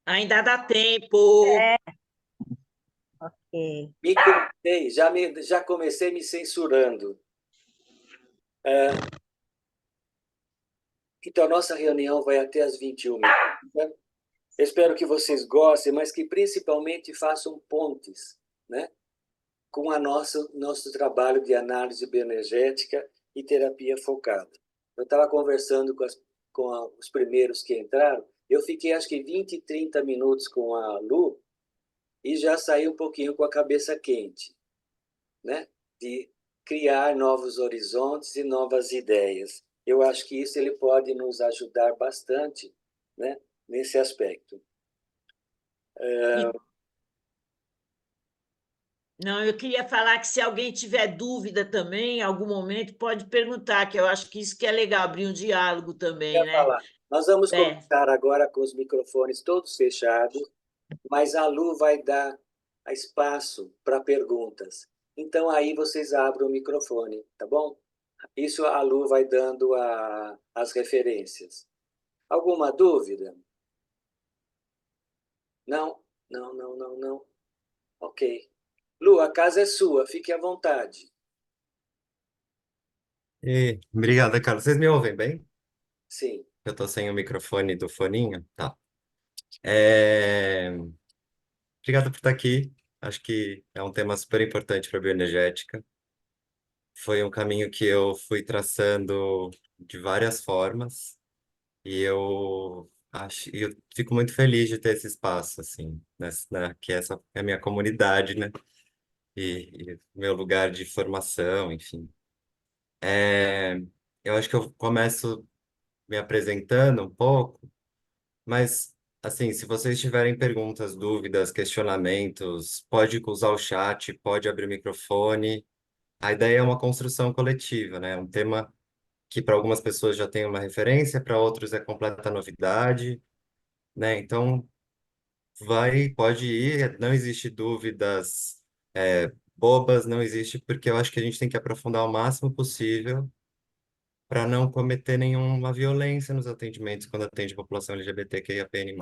Ainda dá tempo. É, ok. Me cortei, já comecei me censurando. Então, nossa reunião vai até às 21h. Né? Eu espero que vocês gostem, mas que principalmente façam pontes, né? Com a nosso trabalho de análise bioenergética e terapia focada. Eu estava conversando os primeiros que entraram, eu fiquei acho que 20, 30 minutos com a Lu e já saí um pouquinho com a cabeça quente, né? De criar novos horizontes e novas ideias. Eu acho que isso ele pode nos ajudar bastante, né? Nesse aspecto. E- Não, eu queria falar que se alguém tiver dúvida também, em algum momento, pode perguntar, que eu acho que isso que é legal, abrir um diálogo também, Quer né? falar? Nós vamos É, começar agora com os microfones todos fechados, mas a Lu vai dar espaço para perguntas. Então aí vocês abrem o microfone, tá bom? Isso a Lu vai dando as referências. Alguma dúvida? Não? Não, não, não, não. Ok. Lu, a casa é sua, fique à vontade. Obrigada, Carlos. Vocês me ouvem bem? Sim. Eu tô sem o microfone do foninho. Tá. É, Obrigado por estar aqui. Acho que é um tema super importante para a bioenergética. Foi um caminho que eu fui traçando de várias formas e eu fico muito feliz de ter esse espaço, assim, que essa é a minha comunidade, né? E meu lugar de formação, enfim. É, eu acho que eu começo me apresentando um pouco, mas, assim, se vocês tiverem perguntas, dúvidas, questionamentos, pode usar o chat, pode abrir o microfone. A ideia é uma construção coletiva, né? Um tema que para algumas pessoas já tem uma referência, para outros é completa novidade, né? Então, pode ir, não existe dúvidas, bobas, não existe, porque eu acho que a gente tem que aprofundar o máximo possível para não cometer nenhuma violência nos atendimentos quando atende a população LGBTQIAPN+.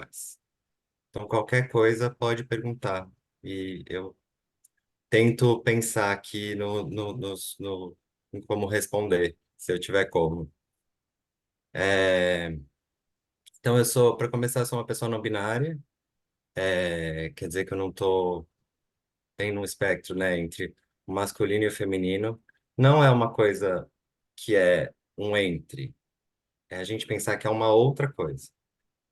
Então, qualquer coisa pode perguntar. E eu tento pensar aqui em como responder, se eu tiver como. É, Então, para começar, eu sou uma pessoa não binária. Quer dizer que eu não estou bem no espectro, né, entre o masculino e o feminino. Não é uma coisa que é um entre. É a gente pensar que é uma outra coisa.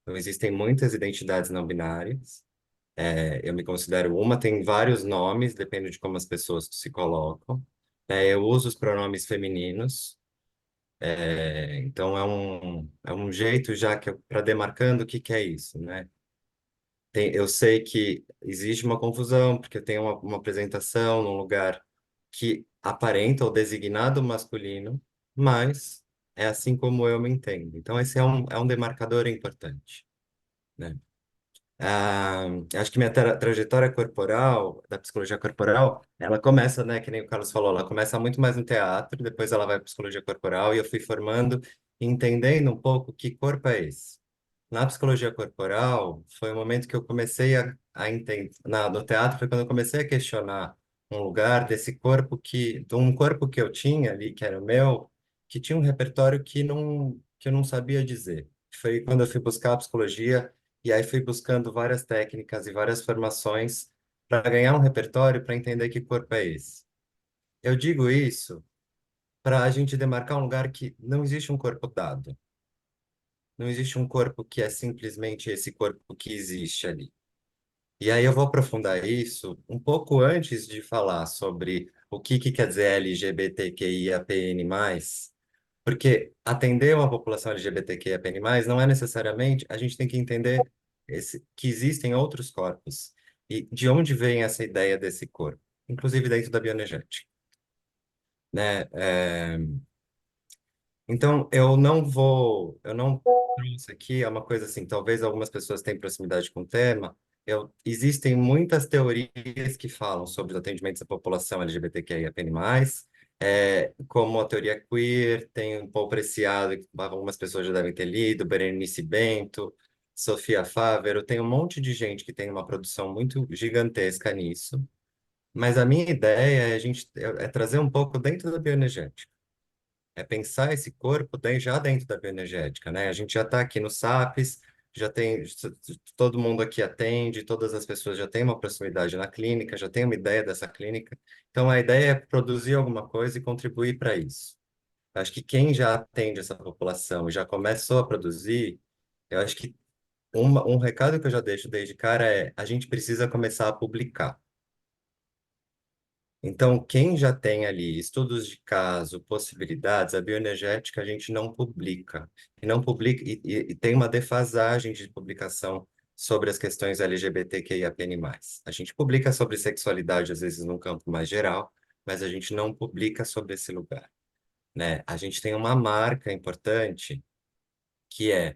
Então, existem muitas identidades não binárias. Eu me considero uma, tem vários nomes, depende de como as pessoas se colocam. Eu uso os pronomes femininos, então é um jeito já que para demarcando o que que é isso, né? Eu sei que existe uma confusão, porque eu tenho uma apresentação num lugar que aparenta o designado masculino, mas é assim como eu me entendo. Então, esse é um demarcador importante, né? Ah, acho que minha trajetória corporal, da psicologia corporal, ela começa, né, que nem o Carlos falou, ela começa muito mais no teatro, depois ela vai para psicologia corporal, e eu fui formando, e entendendo um pouco que corpo é esse. Na psicologia corporal, foi o momento que eu comecei a entender, no teatro foi quando eu comecei a questionar um lugar desse corpo de um corpo que eu tinha ali, que era o meu, que tinha um repertório que eu não sabia dizer. Foi quando eu fui buscar a psicologia, e aí fui buscando várias técnicas e várias formações para ganhar um repertório para entender que corpo é esse. Eu digo isso para a gente demarcar um lugar que não existe um corpo dado. Não existe um corpo que é simplesmente esse corpo que existe ali. E aí eu vou aprofundar isso um pouco antes de falar sobre o que quer dizer LGBTQIAPN+, porque atender uma população LGBTQIAPN+, não é necessariamente, a gente tem que entender que existem outros corpos e de onde vem essa ideia desse corpo, inclusive dentro da bioenergética, né? Então, eu não trouxe aqui, é uma coisa assim, talvez algumas pessoas tenham proximidade com o tema, existem muitas teorias que falam sobre os atendimentos à população LGBTQIAPN+, como a teoria queer, tem um Paul Preciado, que algumas pessoas já devem ter lido, Berenice Bento, Sofia Fávero, tem um monte de gente que tem uma produção muito gigantesca nisso, mas a minha ideia é é trazer um pouco dentro da bioenergética. É pensar esse corpo já dentro da bioenergética, né? A gente já está aqui no SAPS, já tem, todo mundo aqui atende, todas as pessoas já têm uma proximidade na clínica, já têm uma ideia dessa clínica. Então, a ideia é produzir alguma coisa e contribuir para isso. Acho que quem já atende essa população e já começou a produzir, eu acho que um recado que eu já deixo desde cara é: a gente precisa começar a publicar. Então, quem já tem ali estudos de caso, possibilidades, a bioenergética a gente não publica. E não publica e tem uma defasagem de publicação sobre as questões LGBTQIAPN+. A gente publica sobre sexualidade, às vezes, num campo mais geral, mas a gente não publica sobre esse lugar, né? A gente tem uma marca importante que é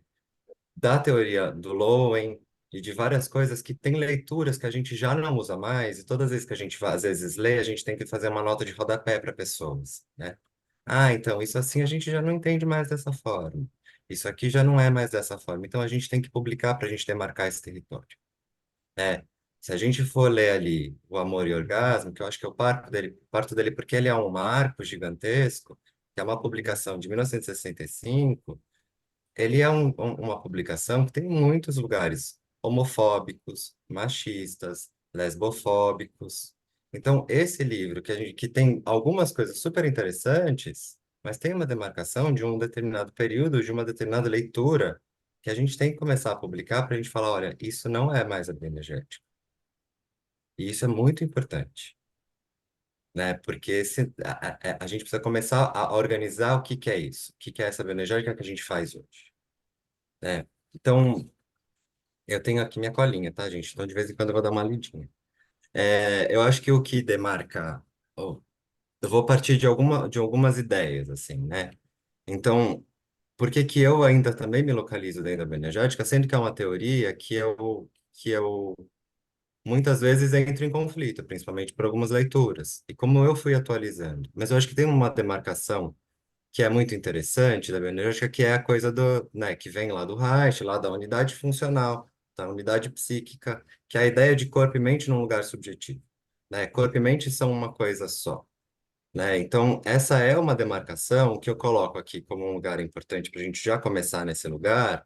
da teoria do Lowen e de várias coisas que tem leituras que a gente já não usa mais, e todas as vezes que a gente às vezes lê, a gente tem que fazer uma nota de rodapé para pessoas, né? Ah, então, isso assim a gente já não entende mais dessa forma. Isso aqui já não é mais dessa forma. Então, a gente tem que publicar para a gente demarcar esse território, né? Se a gente for ler ali O Amor e o Orgasmo, que eu acho que eu parto dele porque ele é um marco gigantesco, que é uma publicação de 1965. Ele é uma publicação que tem muitos lugares homofóbicos, machistas, lesbofóbicos. Então, esse livro, que tem algumas coisas super interessantes, mas tem uma demarcação de um determinado período, de uma determinada leitura, que a gente tem que começar a publicar para a gente falar: olha, isso não é mais a bioenergética. E isso é muito importante, né? Porque a gente precisa começar a organizar o que que é isso, o que que é essa bioenergética que a gente faz hoje, né? Então, eu tenho aqui minha colinha, tá, gente? Então, de vez em quando eu vou dar uma lidinha. Eu acho que o que demarca... oh, eu vou partir de algumas ideias, assim, né? Então, por que que eu ainda também me localizo dentro da bioenergética, sendo que é uma teoria que eu muitas vezes entro em conflito, principalmente por algumas leituras, e como eu fui atualizando. Mas eu acho que tem uma demarcação que é muito interessante da bioenergética, que é a coisa do, né, que vem lá do Reich, lá da unidade funcional, da unidade psíquica, que é a ideia de corpo e mente num lugar subjetivo, né? Corpo e mente são uma coisa só, né? Então, essa é uma demarcação que eu coloco aqui como um lugar importante para a gente já começar nesse lugar,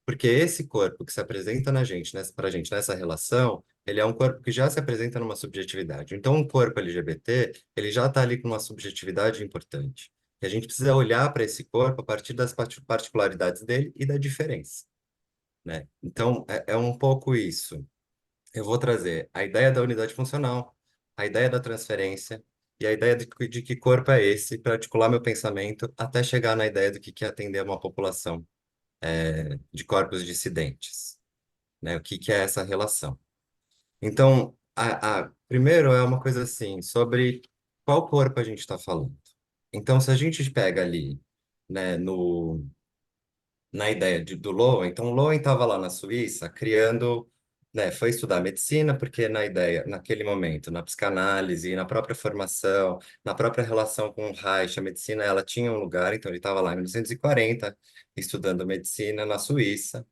porque esse corpo que se apresenta na gente, para a gente nessa relação, ele é um corpo que já se apresenta numa subjetividade. Então, um corpo LGBT, ele já está ali com uma subjetividade importante. E a gente precisa olhar para esse corpo a partir das particularidades dele e da diferença, né? Então, é um pouco isso. Eu vou trazer a ideia da unidade funcional, a ideia da transferência e a ideia de que corpo é esse para articular meu pensamento até chegar na ideia do que é atender uma população de corpos dissidentes, né? O que que é essa relação? Então, primeiro é uma coisa assim, sobre qual corpo a gente está falando. Então, se a gente pega ali, né, na ideia do Lowen, então o Lowen estava lá na Suíça criando, né, foi estudar medicina, porque na ideia, naquele momento, na psicanálise, na própria formação, na própria relação com o Reich, a medicina ela tinha um lugar, então ele estava lá em 1940 estudando medicina na Suíça.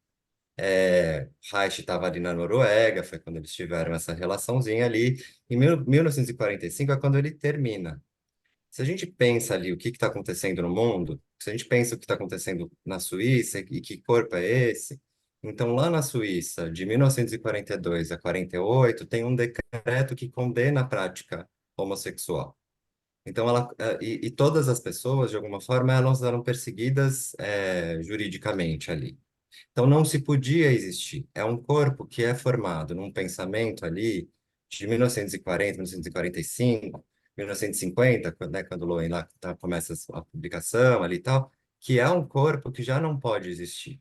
Reich estava ali na Noruega, foi quando eles tiveram essa relaçãozinha ali. Em 1945 é quando ele termina. Se a gente pensa ali o que está acontecendo no mundo, se a gente pensa o que está acontecendo na Suíça e que corpo é esse, então lá na Suíça, de 1942 a 48, tem um decreto que condena a prática homossexual. Então, e todas as pessoas, de alguma forma, elas eram perseguidas juridicamente ali. Então, não se podia existir. É um corpo que é formado num pensamento ali de 1940, 1945, 1950, quando o Lowen lá começa a publicação ali e tal, que é um corpo que já não pode existir.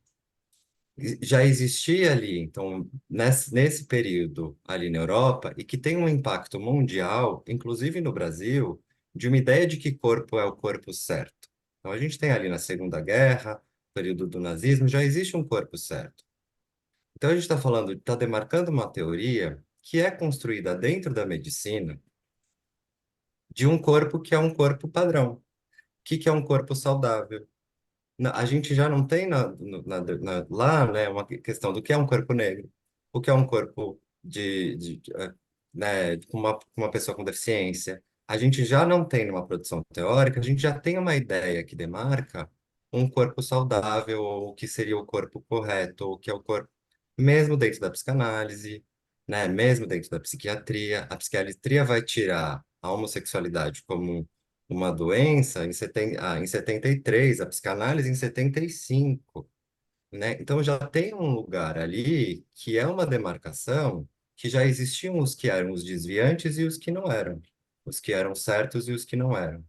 Já existia ali, então, nesse período ali na Europa, e que tem um impacto mundial, inclusive no Brasil, de uma ideia de que corpo é o corpo certo. Então, a gente tem ali na Segunda Guerra, período do nazismo, já existe um corpo certo. Então, a gente está falando, está demarcando uma teoria que é construída dentro da medicina de um corpo que é um corpo padrão. O que que é um corpo saudável? a gente já não tem lá, né, uma questão do que é um corpo negro, o que é um corpo né, com uma pessoa com deficiência. A gente já não tem numa produção teórica, a gente já tem uma ideia que demarca um corpo saudável, ou o que seria o corpo correto, ou o que é o corpo, mesmo dentro da psicanálise, né, mesmo dentro da psiquiatria. A psiquiatria vai tirar a homossexualidade como uma doença em 73, a psicanálise em 75, né? Então já tem um lugar ali que é uma demarcação que já existiam os que eram os desviantes e os que não eram, os que eram certos e os que não eram.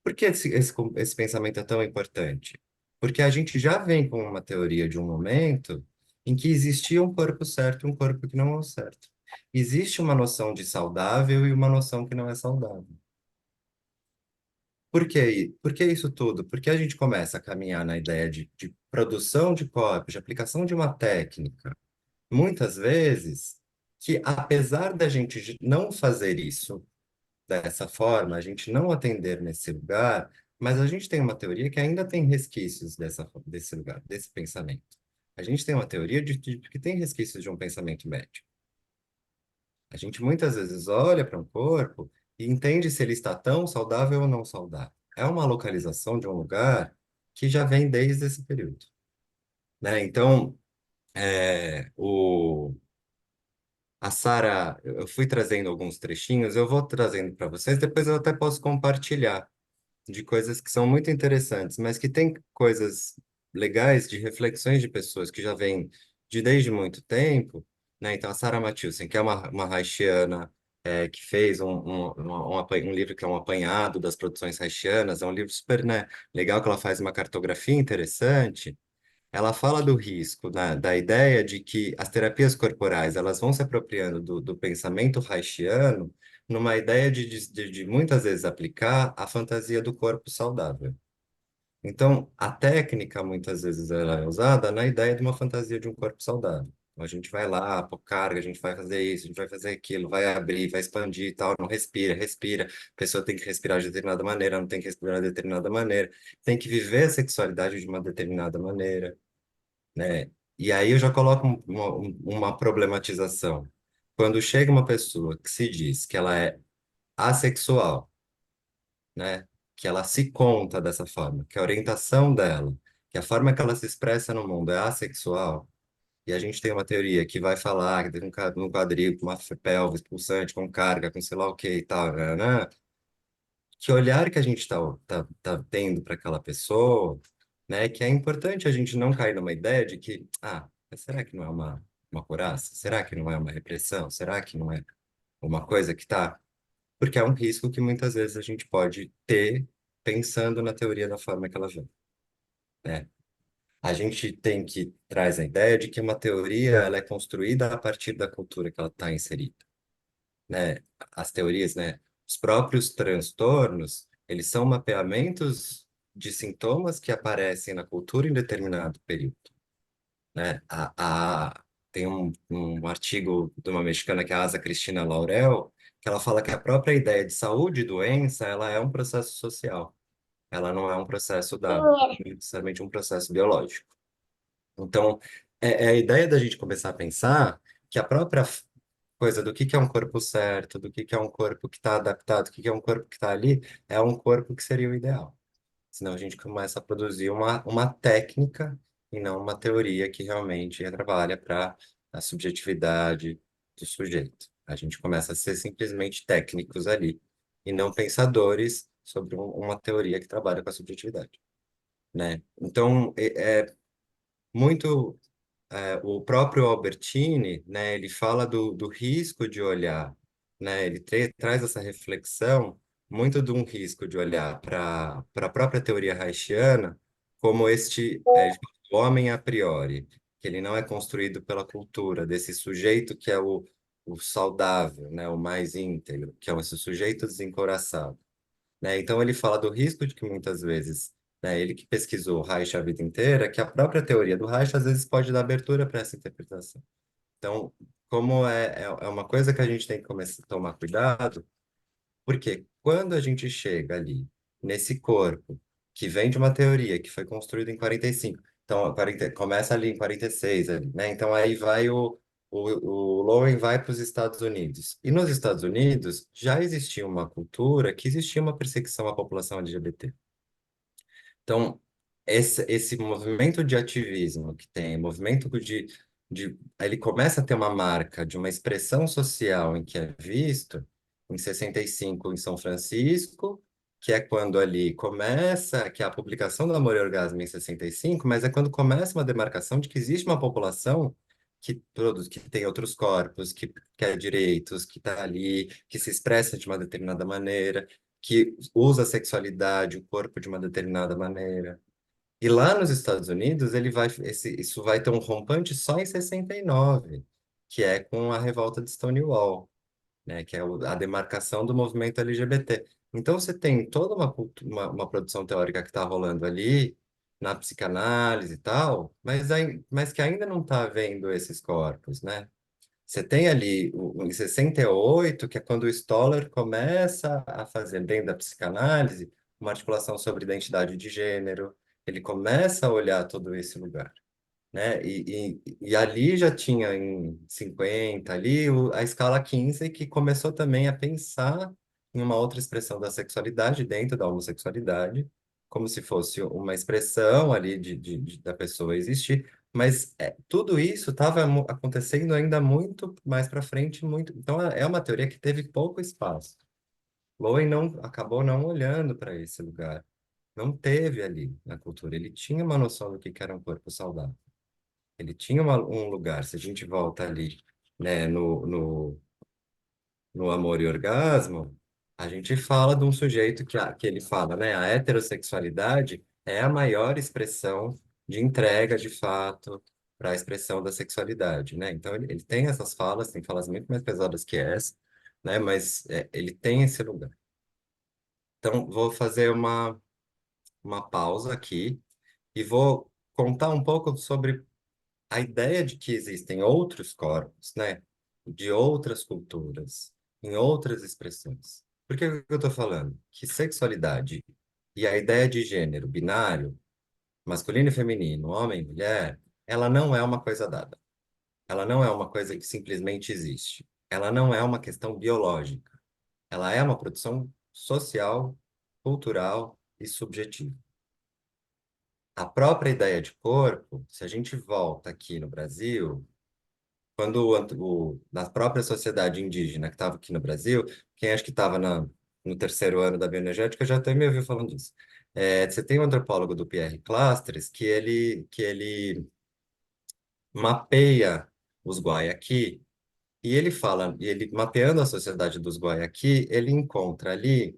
Por que esse pensamento é tão importante? Porque a gente já vem com uma teoria de um momento em que existia um corpo certo e um corpo que não é o certo. Existe uma noção de saudável e uma noção que não é saudável. Por que isso tudo? Porque a gente começa a caminhar na ideia de produção de cópias, de aplicação de uma técnica, muitas vezes, que apesar da gente não fazer isso dessa forma, a gente não atender nesse lugar, mas a gente tem uma teoria que ainda tem resquícios desse lugar, desse pensamento. A gente tem uma teoria de que tem resquícios de um pensamento médico. A gente muitas vezes olha para um corpo e entende se ele está tão saudável ou não saudável. É uma localização de um lugar que já vem desde esse período, né? Então, a Sara, eu fui trazendo alguns trechinhos, eu vou trazendo para vocês, depois eu até posso compartilhar de coisas que são muito interessantes, mas que tem coisas legais de reflexões de pessoas que já vêm de desde muito tempo, né? Então, a Sarah Mathewson, que é uma haitiana, que fez um livro que é um apanhado das produções haitianas, é um livro super, né, legal, que ela faz uma cartografia interessante. Ela fala do risco, né, da ideia de que as terapias corporais elas vão se apropriando do pensamento haitiano numa ideia de muitas vezes aplicar a fantasia do corpo saudável. Então, a técnica muitas vezes ela é usada na ideia de uma fantasia de um corpo saudável. Então, a gente vai lá, pôr carga, a gente vai fazer isso, a gente vai fazer aquilo, vai abrir, vai expandir e tal, não respira, respira. A pessoa tem que respirar de determinada maneira, não tem que respirar de determinada maneira, tem que viver a sexualidade de uma determinada maneira, né? E aí eu já coloco uma problematização. Quando chega uma pessoa que se diz que ela é assexual, né? Que ela se conta dessa forma, que a orientação dela, que a forma que ela se expressa no mundo é assexual, e a gente tem uma teoria que vai falar que tem um quadril com uma pelvis pulsante, com carga, com sei lá o que e tal, né? Que olhar que a gente tá tendo para aquela pessoa, né? Que é importante a gente não cair numa ideia de que, mas será que não é uma couraça? Será que não é uma repressão? Será que não é uma coisa que tá? Porque é um risco que muitas vezes a gente pode ter pensando na teoria da forma que ela vem, né? A gente tem que traz a ideia de que uma teoria ela é construída a partir da cultura que ela está inserida, né? As teorias, né? Os próprios transtornos, eles são mapeamentos de sintomas que aparecem na cultura em determinado período, né? Tem um artigo de uma mexicana que é a Asa Cristina Laurel, que ela fala que a própria ideia de saúde e doença, ela é um processo social. Ela não é um processo necessariamente um processo biológico. Então, é a ideia da gente começar a pensar que a própria coisa do que é um corpo certo, do que é um corpo que está adaptado, o que é um corpo que está ali, é um corpo que seria o ideal. Senão a gente começa a produzir uma técnica e não uma teoria que realmente trabalha para a subjetividade do sujeito. A gente começa a ser simplesmente técnicos ali e não pensadores sobre uma teoria que trabalha com a subjetividade, né? Então, é muito o próprio Albertini, né, ele fala do risco de olhar, né, ele traz essa reflexão muito de um risco de olhar para a própria teoria haitiana como ele fala do homem a priori, que ele não é construído pela cultura, desse sujeito que é o saudável, né, o mais íntegro, que é esse sujeito desencoraçado, né? Então ele fala do risco de que muitas vezes, né, ele que pesquisou Reich a vida inteira, que a própria teoria do Reich às vezes pode dar abertura para essa interpretação. Então, como é uma coisa que a gente tem que começar a tomar cuidado, porque quando a gente chega ali nesse corpo que vem de uma teoria que foi construída em 45. Então, 40, começa ali em 46, ali, né? Então, aí vai o Lowen vai para os Estados Unidos. E nos Estados Unidos já existia uma cultura que existia uma perseguição à população LGBT. Então, esse movimento de ativismo que tem, movimento ele começa a ter uma marca de uma expressão social em que é visto em 65 em São Francisco, que é quando ali começa, que é a publicação do Amor e Orgasmo em 65, mas é quando começa uma demarcação de que existe uma população que produz, que tem outros corpos, que quer direitos, que está ali, que se expressa de uma determinada maneira, que usa a sexualidade, o corpo de uma determinada maneira. E lá nos Estados Unidos, isso vai ter um rompante só em 69, que é com a revolta de Stonewall, né, que é a demarcação do movimento LGBT. Então você tem toda uma produção teórica que está rolando ali, na psicanálise e tal, mas que ainda não está vendo esses corpos, né? Você tem ali em 68, que é quando o Stoller começa a fazer, dentro da psicanálise, uma articulação sobre identidade de gênero, ele começa a olhar todo esse lugar, né? E ali já tinha em 50 ali a escala 15 que começou também a pensar em uma outra expressão da sexualidade dentro da homossexualidade, como se fosse uma expressão ali da pessoa existir, mas tudo isso estava acontecendo ainda muito mais para frente, muito. Então é uma teoria que teve pouco espaço. Lowen não acabou não olhando para esse lugar. Não teve ali na cultura. Ele tinha uma noção do que era um corpo saudável. Ele tinha um lugar, se a gente volta ali, né, no Amor e Orgasmo, a gente fala de um sujeito que ele fala, né, a heterossexualidade é a maior expressão de entrega, de fato, para a expressão da sexualidade, né? Então, ele tem essas falas, tem falas muito mais pesadas que essa, né, mas ele tem esse lugar. Então, vou fazer uma pausa aqui e vou contar um pouco sobre a ideia de que existem outros corpos, né, de outras culturas, em outras expressões. Por que que eu estou falando? Que sexualidade e a ideia de gênero binário, masculino e feminino, homem e mulher, ela não é uma coisa dada. Ela não é uma coisa que simplesmente existe. Ela não é uma questão biológica. Ela é uma produção social, cultural e subjetiva. A própria ideia de corpo, se a gente volta aqui no Brasil, quando na própria sociedade indígena que estava aqui no Brasil, quem acho que estava no terceiro ano da bioenergética já até me ouviu falando disso. Você tem um antropólogo do Pierre Clastres que ele mapeia os Guayaqui e ele fala, e ele mapeando a sociedade dos Guayaqui, ele encontra ali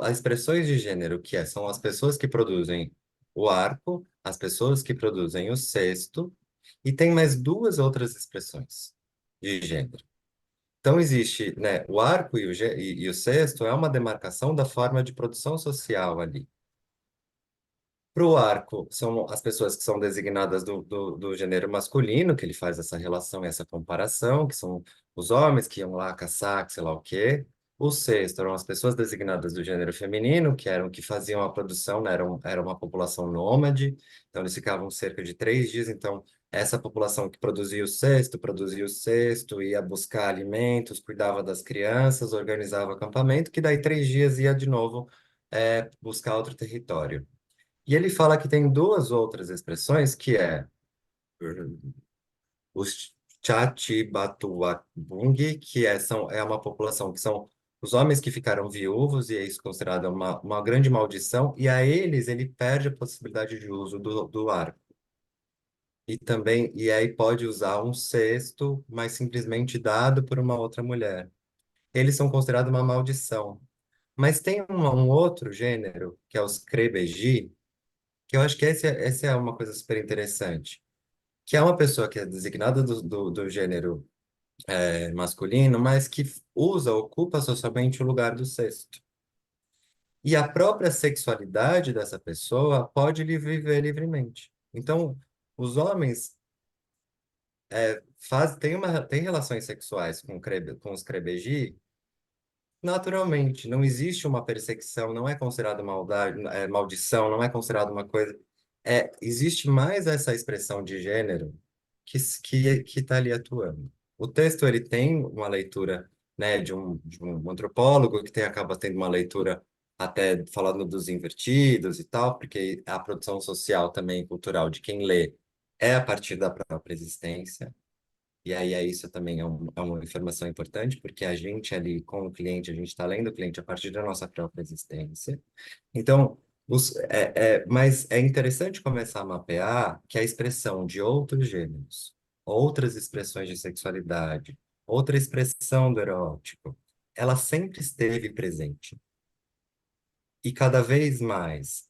as expressões de gênero são as pessoas que produzem o arco, as pessoas que produzem o cesto, e tem mais duas outras expressões de gênero. Então existe, né, o arco e o cesto é uma demarcação da forma de produção social ali. Para o arco, são as pessoas que são designadas do gênero masculino, que ele faz essa relação e essa comparação, que são os homens que iam lá caçar, que sei lá o quê. O sexto eram as pessoas designadas do gênero feminino, que faziam a produção, né? Era uma população nômade, então eles ficavam cerca de 3 dias. Então, essa população que produzia o cesto, ia buscar alimentos, cuidava das crianças, organizava acampamento, que daí 3 dias ia de novo buscar outro território. E ele fala que tem duas outras expressões, que é os Chatibatuabung, é uma população que são os homens que ficaram viúvos, e é isso considerado uma grande maldição, e a eles ele perde a possibilidade de uso do arco. E aí pode usar um cesto, mas simplesmente dado por uma outra mulher. Eles são considerados uma maldição. Mas tem um outro gênero, que é os Krebeji, que eu acho que essa é uma coisa super interessante, que é uma pessoa que é designada do gênero masculino, mas que ocupa socialmente o lugar do sexto. E a própria sexualidade dessa pessoa pode viver livremente. Então, os homens têm relações sexuais com os Krebeji naturalmente, não existe uma perseguição, não é considerado maldade, maldição, não é considerado uma coisa. Existe mais essa expressão de gênero que está ali atuando. O texto ele tem uma leitura, né, de um antropólogo que acaba tendo uma leitura até falando dos invertidos e tal, porque a produção social também cultural de quem lê é a partir da própria existência. E aí isso também é uma informação importante, porque a gente ali com o cliente, a gente está lendo o cliente a partir da nossa própria existência. Então, mas é interessante começar a mapear que a expressão de outros gêneros, outras expressões de sexualidade, outra expressão do erótico, ela sempre esteve presente. E cada vez mais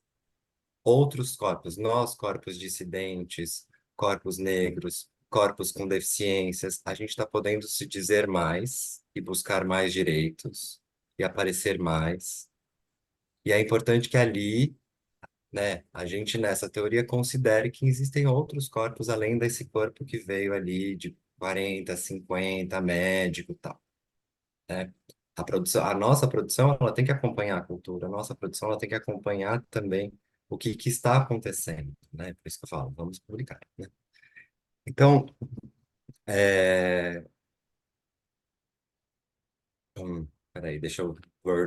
outros corpos, nós, corpos dissidentes, corpos negros, corpos com deficiências, a gente está podendo se dizer mais e buscar mais direitos e aparecer mais. E é importante que ali, né, a gente nessa teoria considere que existem outros corpos além desse corpo que veio ali de 40, 50, médico e tal, né? A nossa produção, ela tem que acompanhar a cultura, a nossa produção, ela tem que acompanhar também o que está acontecendo, né? Por isso que eu falo, vamos publicar, né? Então, é... peraí, deixa eu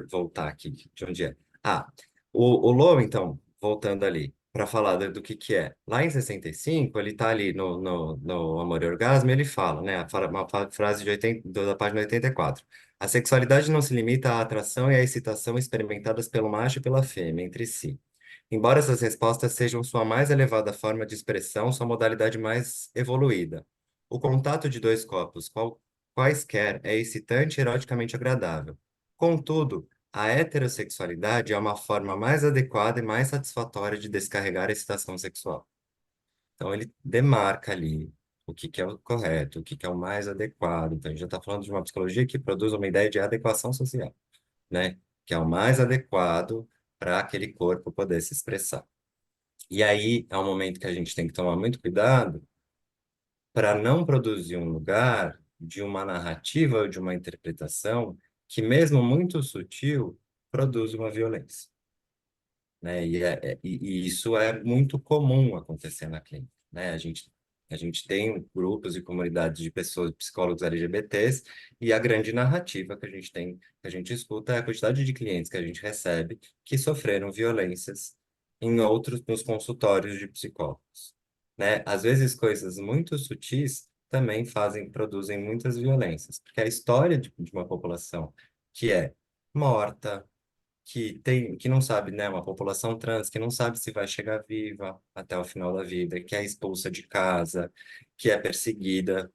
voltar aqui, de onde é? Ah, o Low, então, voltando ali, para falar do que é. Lá em 65, ele está ali no Amor e Orgasmo, ele fala, né? Uma frase da página 84. A sexualidade não se limita à atração e à excitação experimentadas pelo macho e pela fêmea entre si. Embora essas respostas sejam sua mais elevada forma de expressão, sua modalidade mais evoluída. O contato de dois corpos, quaisquer, é excitante e eroticamente agradável. Contudo, a heterossexualidade é uma forma mais adequada e mais satisfatória de descarregar a excitação sexual. Então, ele demarca ali o que é o correto, o que é o mais adequado. Então, a gente já está falando de uma psicologia que produz uma ideia de adequação social, né? Que é o mais adequado para aquele corpo poder se expressar. E aí é um momento que a gente tem que tomar muito cuidado para não produzir um lugar de uma narrativa ou de uma interpretação que, mesmo muito sutil, produz uma violência, né? E isso é muito comum acontecer na clínica, né? A gente tem grupos e comunidades de pessoas, psicólogos LGBTs, e a grande narrativa que a gente tem, que a gente escuta, é a quantidade de clientes que a gente recebe que sofreram violências nos consultórios de psicólogos, né? Às vezes coisas muito sutis também produzem muitas violências, porque a história de uma população que é morta, que não sabe, né, uma população trans que não sabe se vai chegar viva até o final da vida, que é expulsa de casa, que é perseguida,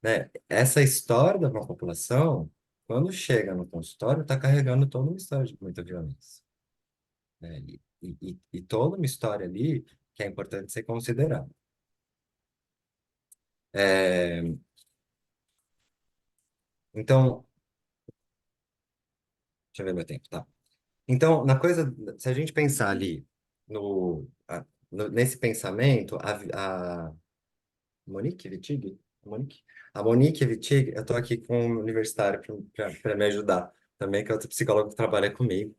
né? Essa história da uma população, quando chega no consultório, está carregando toda uma história de muita violência, né? E toda uma história ali que é importante ser considerada. É, então, deixa eu ver meu tempo, tá? Então, se a gente pensar ali nesse pensamento, a Monique Wittig? Monique? A Monique Wittig, eu estou aqui com um universitário para me ajudar também, que é outro psicólogo que trabalha comigo.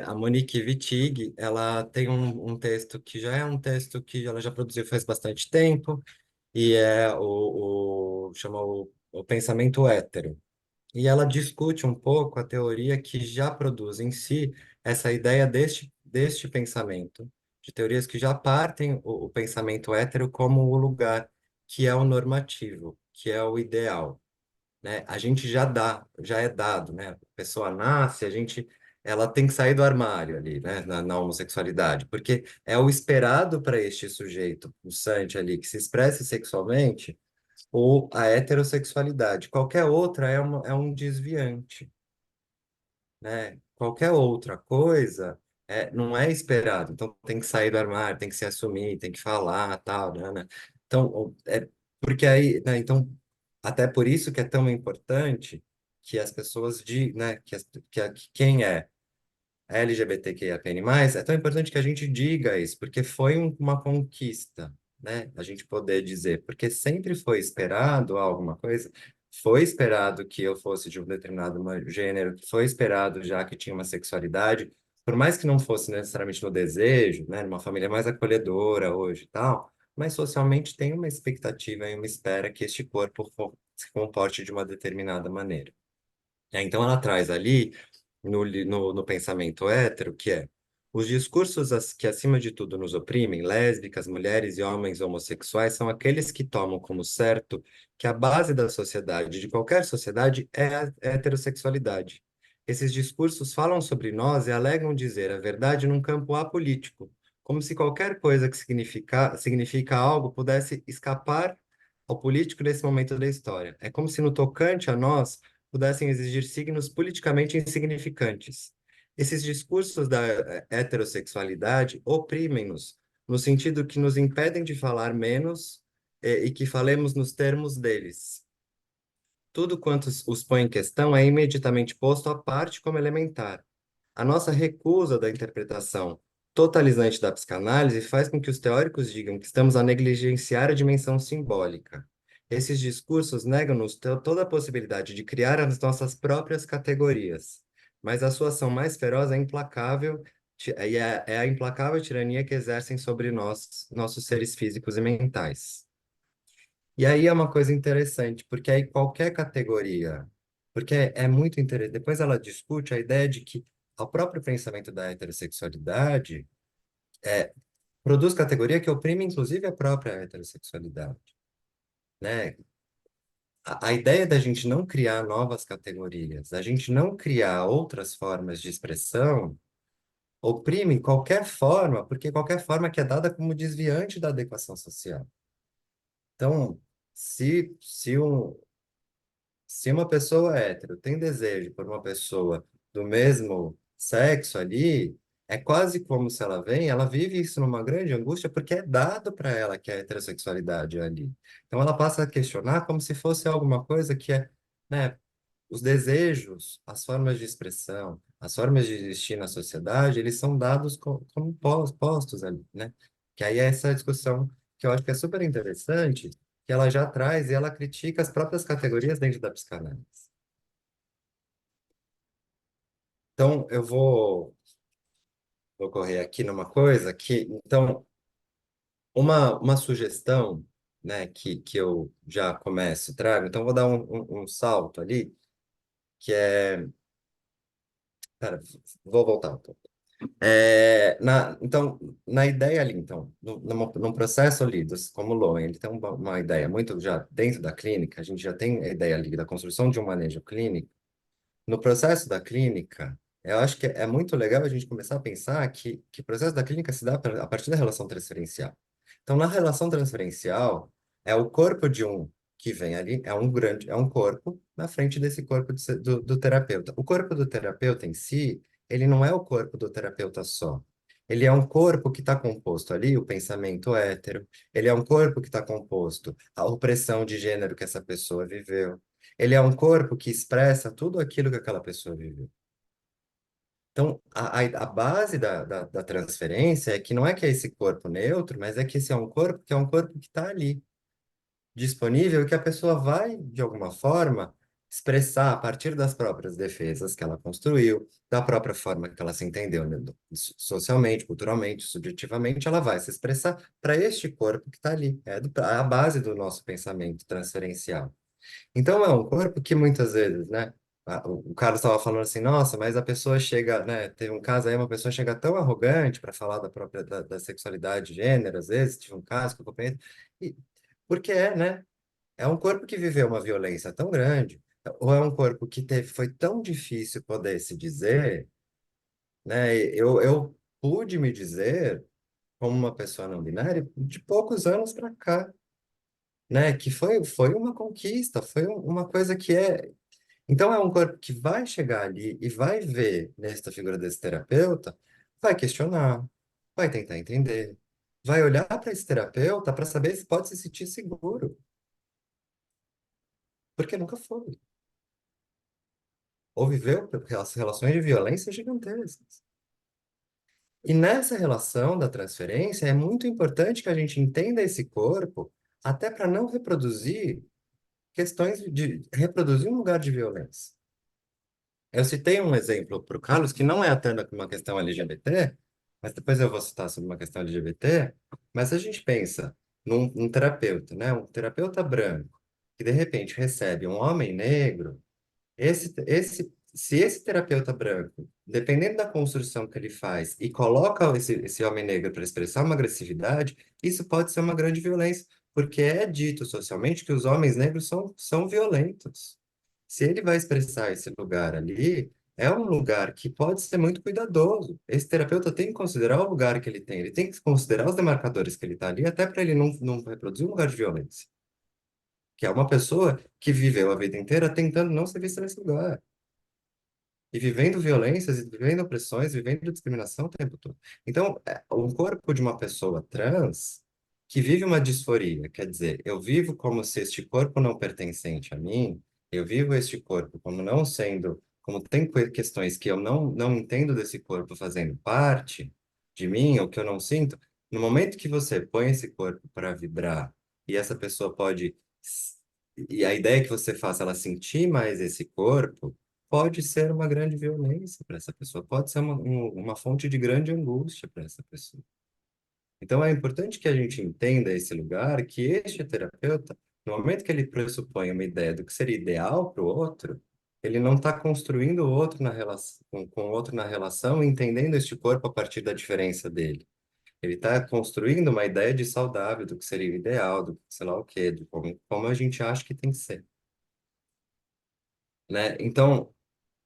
A Monique Wittig, ela tem um texto que já é um texto que ela já produziu faz bastante tempo, e chama o pensamento hétero. E ela discute um pouco a teoria que já produz em si essa ideia deste pensamento, de teorias que já partem o pensamento hétero como o lugar que é o normativo, que é o ideal, né? A gente já é dado, né? A pessoa nasce, ela tem que sair do armário ali, né? Na homossexualidade, porque é o esperado para este sujeito pulsante ali que se expresse sexualmente ou a heterossexualidade. Qualquer outra é um desviante, né? Qualquer outra coisa não é esperado. Então tem que sair do armário, tem que se assumir, tem que falar, tal, né? Então, porque aí, né? Então, até por isso que é tão importante que as pessoas né? Que quem é LGBTQIAPN+, é tão importante que a gente diga isso, porque foi uma conquista, né? A gente poder dizer, porque sempre foi esperado alguma coisa, foi esperado que eu fosse de um determinado gênero, que foi esperado já que tinha uma sexualidade, por mais que não fosse necessariamente no desejo, né, numa família mais acolhedora hoje e tal, mas socialmente tem uma expectativa e uma espera que este corpo se comporte de uma determinada maneira. Então ela traz ali no pensamento hétero, que é os discursos que, acima de tudo, nos oprimem, lésbicas, mulheres e homens homossexuais, são aqueles que tomam como certo que a base da sociedade, de qualquer sociedade, é a heterossexualidade. Esses discursos falam sobre nós e alegam dizer a verdade num campo apolítico, como se qualquer coisa que significa algo pudesse escapar ao político nesse momento da história. É como se, no tocante a nós, pudessem exigir signos politicamente insignificantes. Esses discursos da heterossexualidade oprimem-nos, no sentido que nos impedem de falar menos e que falemos nos termos deles. Tudo quanto os põe em questão é imediatamente posto à parte como elementar. A nossa recusa da interpretação totalizante da psicanálise faz com que os teóricos digam que estamos a negligenciar a dimensão simbólica. Esses discursos negam-nos toda a possibilidade de criar as nossas próprias categorias, mas a sua ação mais feroz é implacável, é a implacável tirania que exercem sobre nós, nossos seres físicos e mentais. E aí é uma coisa interessante, porque aí qualquer categoria, porque é muito interessante, depois ela discute a ideia de que o próprio pensamento da heterossexualidade produz categoria que oprime inclusive a própria heterossexualidade, né? A ideia da gente não criar novas categorias, a gente não criar outras formas de expressão, oprime qualquer forma, porque qualquer forma que é dada como desviante da adequação social. Então, se uma pessoa hétero tem desejo por uma pessoa do mesmo sexo ali, é quase como se ela vive isso numa grande angústia porque é dado para ela que a heterossexualidade é ali. Então ela passa a questionar como se fosse alguma coisa que é, né, os desejos, as formas de expressão, as formas de existir na sociedade, eles são dados como postos ali, né? Que aí é essa discussão que eu acho que é super interessante, que ela já traz e ela critica as próprias categorias dentro da psicanálise. Então, vou correr aqui numa coisa que, então, uma sugestão, né, que eu já começo, trago, então vou dar um salto ali, que é, pera, vou voltar um pouco. Então, na ideia ali, então, num processo ali, como Lowen, ele tem uma ideia muito já dentro da clínica, a gente já tem a ideia ali da construção de um manejo clínico. No processo da clínica, eu acho que é muito legal a gente começar a pensar que o processo da clínica se dá a partir da relação transferencial. Então, na relação transferencial, é o corpo de um que vem ali, é um corpo na frente desse corpo do terapeuta. O corpo do terapeuta em si, ele não é o corpo do terapeuta só. Ele é um corpo que está composto ali, o pensamento hétero, ele é um corpo que está composto a opressão de gênero que essa pessoa viveu. Ele é um corpo que expressa tudo aquilo que aquela pessoa viveu. Então, a base da transferência é que não é que é esse corpo neutro, mas é que esse é um corpo que está ali, disponível, e que a pessoa vai, de alguma forma, expressar a partir das próprias defesas que ela construiu, da própria forma que ela se entendeu, né, socialmente, culturalmente, subjetivamente, ela vai se expressar para este corpo que está ali. É a base do nosso pensamento transferencial. Então é um corpo que muitas vezes, né? O Carlos estava falando assim, nossa, mas a pessoa chega, né? Teve um caso aí, uma pessoa chega tão arrogante para falar da própria da sexualidade, gênero, às vezes, tive um caso que eu acompanhei, e, porque né? É um corpo que viveu uma violência tão grande, ou é um corpo que foi tão difícil poder se dizer, né? Eu pude me dizer como uma pessoa não binária de poucos anos para cá, né? Que foi uma conquista, foi uma coisa que é. Então, é um corpo que vai chegar ali e vai ver nesta figura desse terapeuta, vai questionar, vai tentar entender, vai olhar para esse terapeuta para saber se pode se sentir seguro, porque nunca foi. Ou viveu relações de violência gigantescas. E nessa relação da transferência, é muito importante que a gente entenda esse corpo, até para não reproduzir questões de reproduzir um lugar de violência. Eu citei um exemplo para o Carlos, que não é até uma questão LGBT, mas depois eu vou citar sobre uma questão LGBT, mas a gente pensa num terapeuta, né? Um terapeuta branco, que de repente recebe um homem negro, se esse terapeuta branco, dependendo da construção que ele faz, e coloca esse homem negro para expressar uma agressividade, isso pode ser uma grande violência, porque é dito socialmente que os homens negros são violentos. Se ele vai expressar esse lugar ali, é um lugar que pode ser muito cuidadoso. Esse terapeuta tem que considerar o lugar que ele tem que considerar os demarcadores que ele está ali, até para ele não reproduzir um lugar de violência. Que é uma pessoa que viveu a vida inteira tentando não ser vista nesse lugar. E vivendo violências, e vivendo opressões, vivendo discriminação o tempo todo. Então, um corpo de uma pessoa trans que vive uma disforia, quer dizer, eu vivo como se este corpo não pertencente a mim, eu vivo este corpo como não sendo, como tem questões que eu não entendo desse corpo fazendo parte de mim, ou que eu não sinto, no momento que você põe esse corpo para vibrar, e essa pessoa pode, e a ideia é que você faça ela sentir mais esse corpo, pode ser uma grande violência para essa pessoa, pode ser uma fonte de grande angústia para essa pessoa. Então, é importante que a gente entenda esse lugar, que este terapeuta, no momento que ele pressupõe uma ideia do que seria ideal para o outro, ele não está construindo o outro na relação, com o outro na relação, entendendo este corpo a partir da diferença dele. Ele está construindo uma ideia de saudável, do que seria o ideal, do que sei lá o quê, de como a gente acha que tem que ser, né? Então,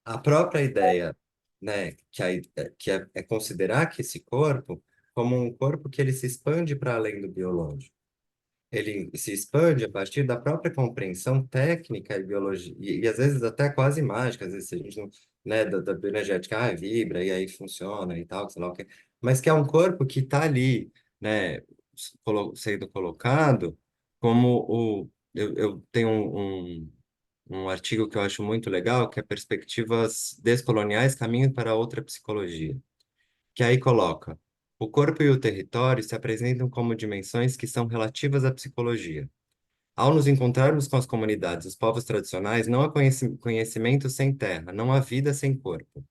a própria ideia, né, que é considerar que esse corpo como um corpo que ele se expande para além do biológico. Ele se expande a partir da própria compreensão técnica e biologia, e às vezes até quase mágica, às vezes a gente não, né, da bioenergética, vibra e aí funciona e tal, sei lá o quê, mas que é um corpo que está ali, né, sendo colocado como eu tenho um artigo que eu acho muito legal, que é Perspectivas Descoloniais, Caminho para Outra Psicologia, que aí coloca: o corpo e o território se apresentam como dimensões que são relativas à psicologia. Ao nos encontrarmos com as comunidades, os povos tradicionais, não há conhecimento sem terra, não há vida sem corpo.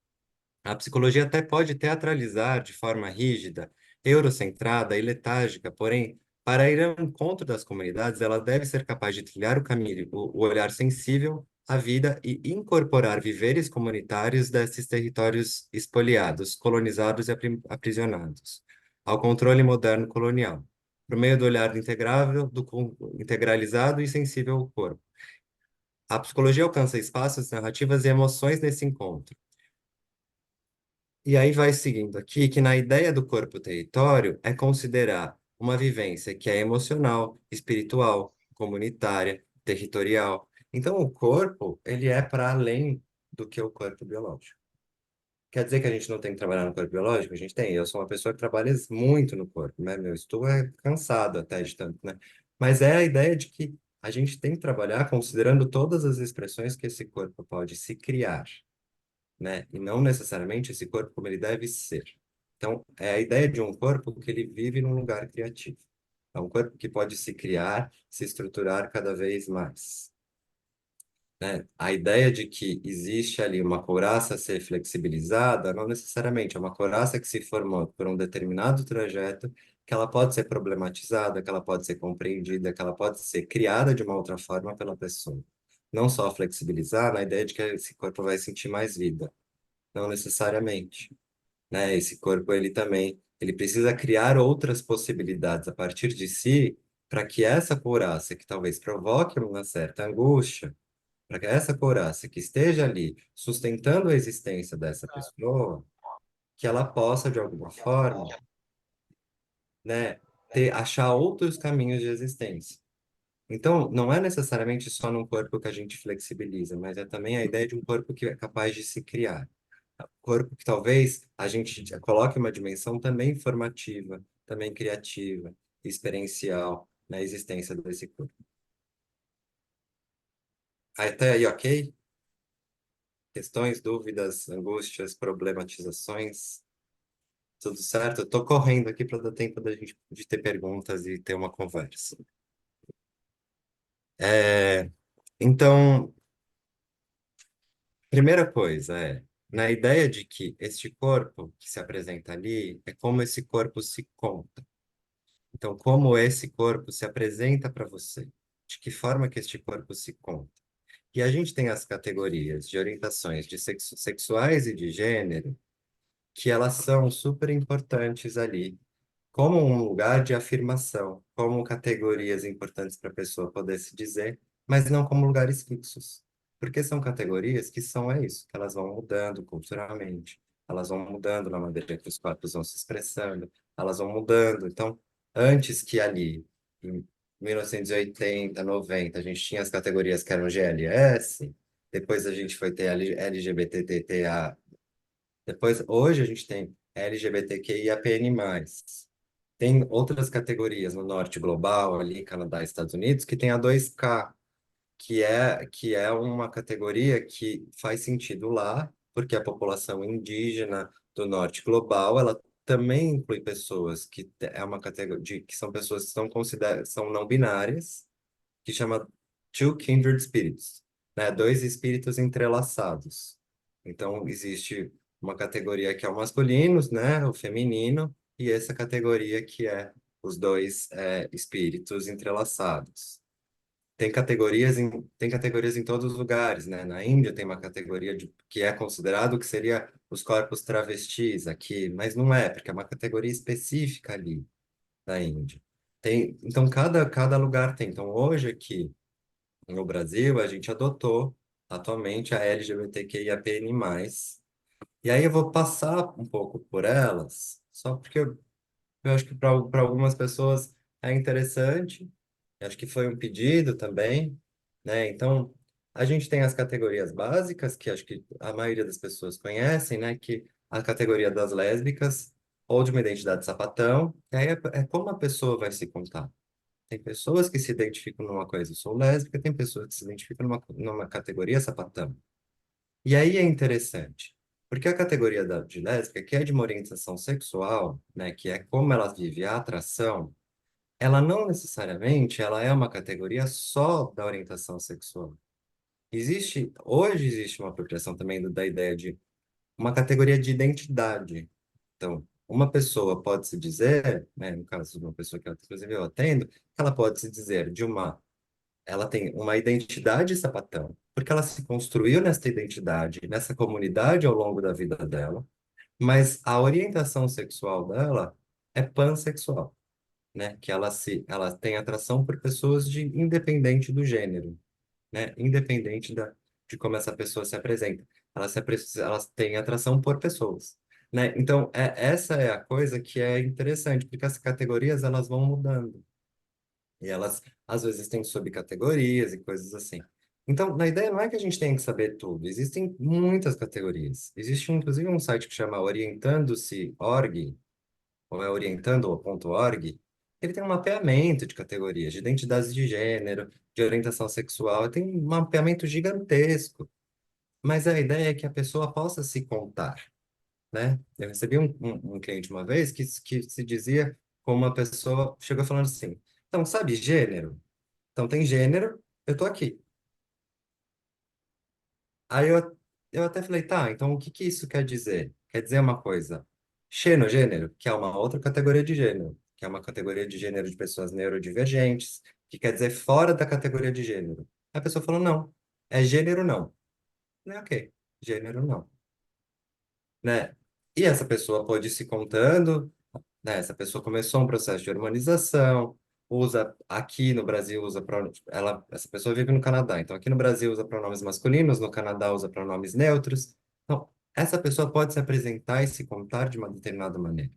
A psicologia até pode teatralizar de forma rígida, eurocentrada e letárgica, porém, para ir ao encontro das comunidades, ela deve ser capaz de trilhar o caminho, o olhar sensível à vida e incorporar viveres comunitários desses territórios espoliados, colonizados e aprisionados, ao controle moderno colonial, por meio do olhar integrável, integralizado e sensível ao corpo. A psicologia alcança espaços, narrativas e emoções nesse encontro. E aí vai seguindo aqui que na ideia do corpo-território é considerar uma vivência que é emocional, espiritual, comunitária, territorial. Então o corpo, ele é para além do que o corpo biológico. Quer dizer que a gente não tem que trabalhar no corpo biológico? A gente tem. Eu sou uma pessoa que trabalha muito no corpo, né? Meu estudo é cansado até de tanto, né? Mas é a ideia de que a gente tem que trabalhar considerando todas as expressões que esse corpo pode se criar, né? E não necessariamente esse corpo como ele deve ser. Então, é a ideia de um corpo que ele vive num lugar criativo. É um corpo que pode se criar, se estruturar cada vez mais, né? A ideia de que existe ali uma couraça a ser flexibilizada, não necessariamente, é uma couraça que se formou por um determinado trajeto, que ela pode ser problematizada, que ela pode ser compreendida, que ela pode ser criada de uma outra forma pela pessoa. Não só flexibilizar na ideia de que esse corpo vai sentir mais vida, não necessariamente, né? Esse corpo, ele também, ele precisa criar outras possibilidades a partir de si, para que essa couraça, que talvez provoque uma certa angústia, para que essa couraça que esteja ali sustentando a existência dessa pessoa, que ela possa, de alguma forma, né, achar outros caminhos de existência. Então, não é necessariamente só num corpo que a gente flexibiliza, mas é também a ideia de um corpo que é capaz de se criar. Corpo que talvez a gente coloque uma dimensão também formativa, também criativa, experiencial na existência desse corpo. Até aí, ok? Questões, dúvidas, angústias, problematizações, tudo certo? Eu tô correndo aqui para dar tempo da gente de ter perguntas e ter uma conversa. É, Então, primeira coisa é, na ideia de que este corpo que se apresenta ali é como esse corpo se conta. Então, como esse corpo se apresenta para você? De que forma que este corpo se conta? E a gente tem as categorias de orientações de sexuais e de gênero, que elas são super importantes ali, como um lugar de afirmação, como categorias importantes para a pessoa poder se dizer, mas não como lugares fixos. Porque são categorias que são isso, que elas vão mudando culturalmente, elas vão mudando na maneira que os corpos vão se expressando, elas vão mudando. Então, antes que ali, em 1980, 90, a gente tinha as categorias que eram GLS, depois a gente foi ter LGBTTA, depois, hoje a gente tem LGBTQIAPN+. Tem outras categorias no norte global, ali, Canadá e Estados Unidos, que tem a 2K, que é uma categoria que faz sentido lá, porque a população indígena do norte global, ela também inclui pessoas é uma categoria, que são pessoas que são não binárias, que chama Two Kindred Spirits, né? Dois espíritos entrelaçados. Então, existe uma categoria que é o masculino, né? O feminino, e essa categoria que é os dois espíritos entrelaçados. Tem categorias em todos os lugares, né? Na Índia tem uma categoria que é considerado que seria os corpos travestis aqui, mas não é, porque é uma categoria específica ali da Índia. Então, cada lugar tem. Então, hoje aqui, no Brasil, a gente adotou atualmente a LGBTQIAPN+. E aí eu vou passar um pouco por elas, só porque eu acho que para algumas pessoas é interessante, eu acho que foi um pedido também, né? Então, a gente tem as categorias básicas, que acho que a maioria das pessoas conhecem, né? Que a categoria das lésbicas, ou de uma identidade sapatão, e aí é como a pessoa vai se contar. Tem pessoas que se identificam numa coisa, eu sou lésbica, tem pessoas que se identificam numa categoria sapatão. E aí é interessante, porque a categoria de lésbica, que é de uma orientação sexual, né, que é como ela vive a atração, ela não necessariamente ela é uma categoria só da orientação sexual. Hoje existe uma apropriação também da ideia de uma categoria de identidade. Então, uma pessoa pode se dizer, né, no caso de uma pessoa que inclusive eu atendo, ela pode se dizer ela tem uma identidade sapatão, porque ela se construiu nessa identidade, nessa comunidade ao longo da vida dela, mas a orientação sexual dela é pansexual, né? Que ela tem atração por pessoas independente do gênero, né? Independente de como essa pessoa se apresenta. Ela tem atração por pessoas, né? Então, essa é a coisa que é interessante, porque as categorias elas vão mudando. E elas, às vezes, têm subcategorias e coisas assim. Então, na ideia não é que a gente tenha que saber tudo. Existem muitas categorias. Existe, inclusive, um site que chama Orientando-se.org, ou é orientando.org. Ele tem um mapeamento de categorias, de identidades de gênero, de orientação sexual. Tem um mapeamento gigantesco. Mas a ideia é que a pessoa possa se contar, né? Eu recebi um cliente uma vez que se dizia como uma pessoa chegou falando assim, então, sabe gênero? Então tem gênero, eu tô aqui. Aí eu até falei, tá, então o que que isso quer dizer? Quer dizer uma coisa, xenogênero, que é uma outra categoria de gênero, que é uma categoria de gênero de pessoas neurodivergentes, que quer dizer fora da categoria de gênero. A pessoa falou, não, é gênero não. Eu falei, ok, gênero não, né? E essa pessoa pôde ir se contando, né? Essa pessoa começou um processo de harmonização, usa aqui no Brasil usa essa pessoa vive no Canadá, então aqui no Brasil usa pronomes masculinos, no Canadá usa pronomes neutros. Então, essa pessoa pode se apresentar e se contar de uma determinada maneira.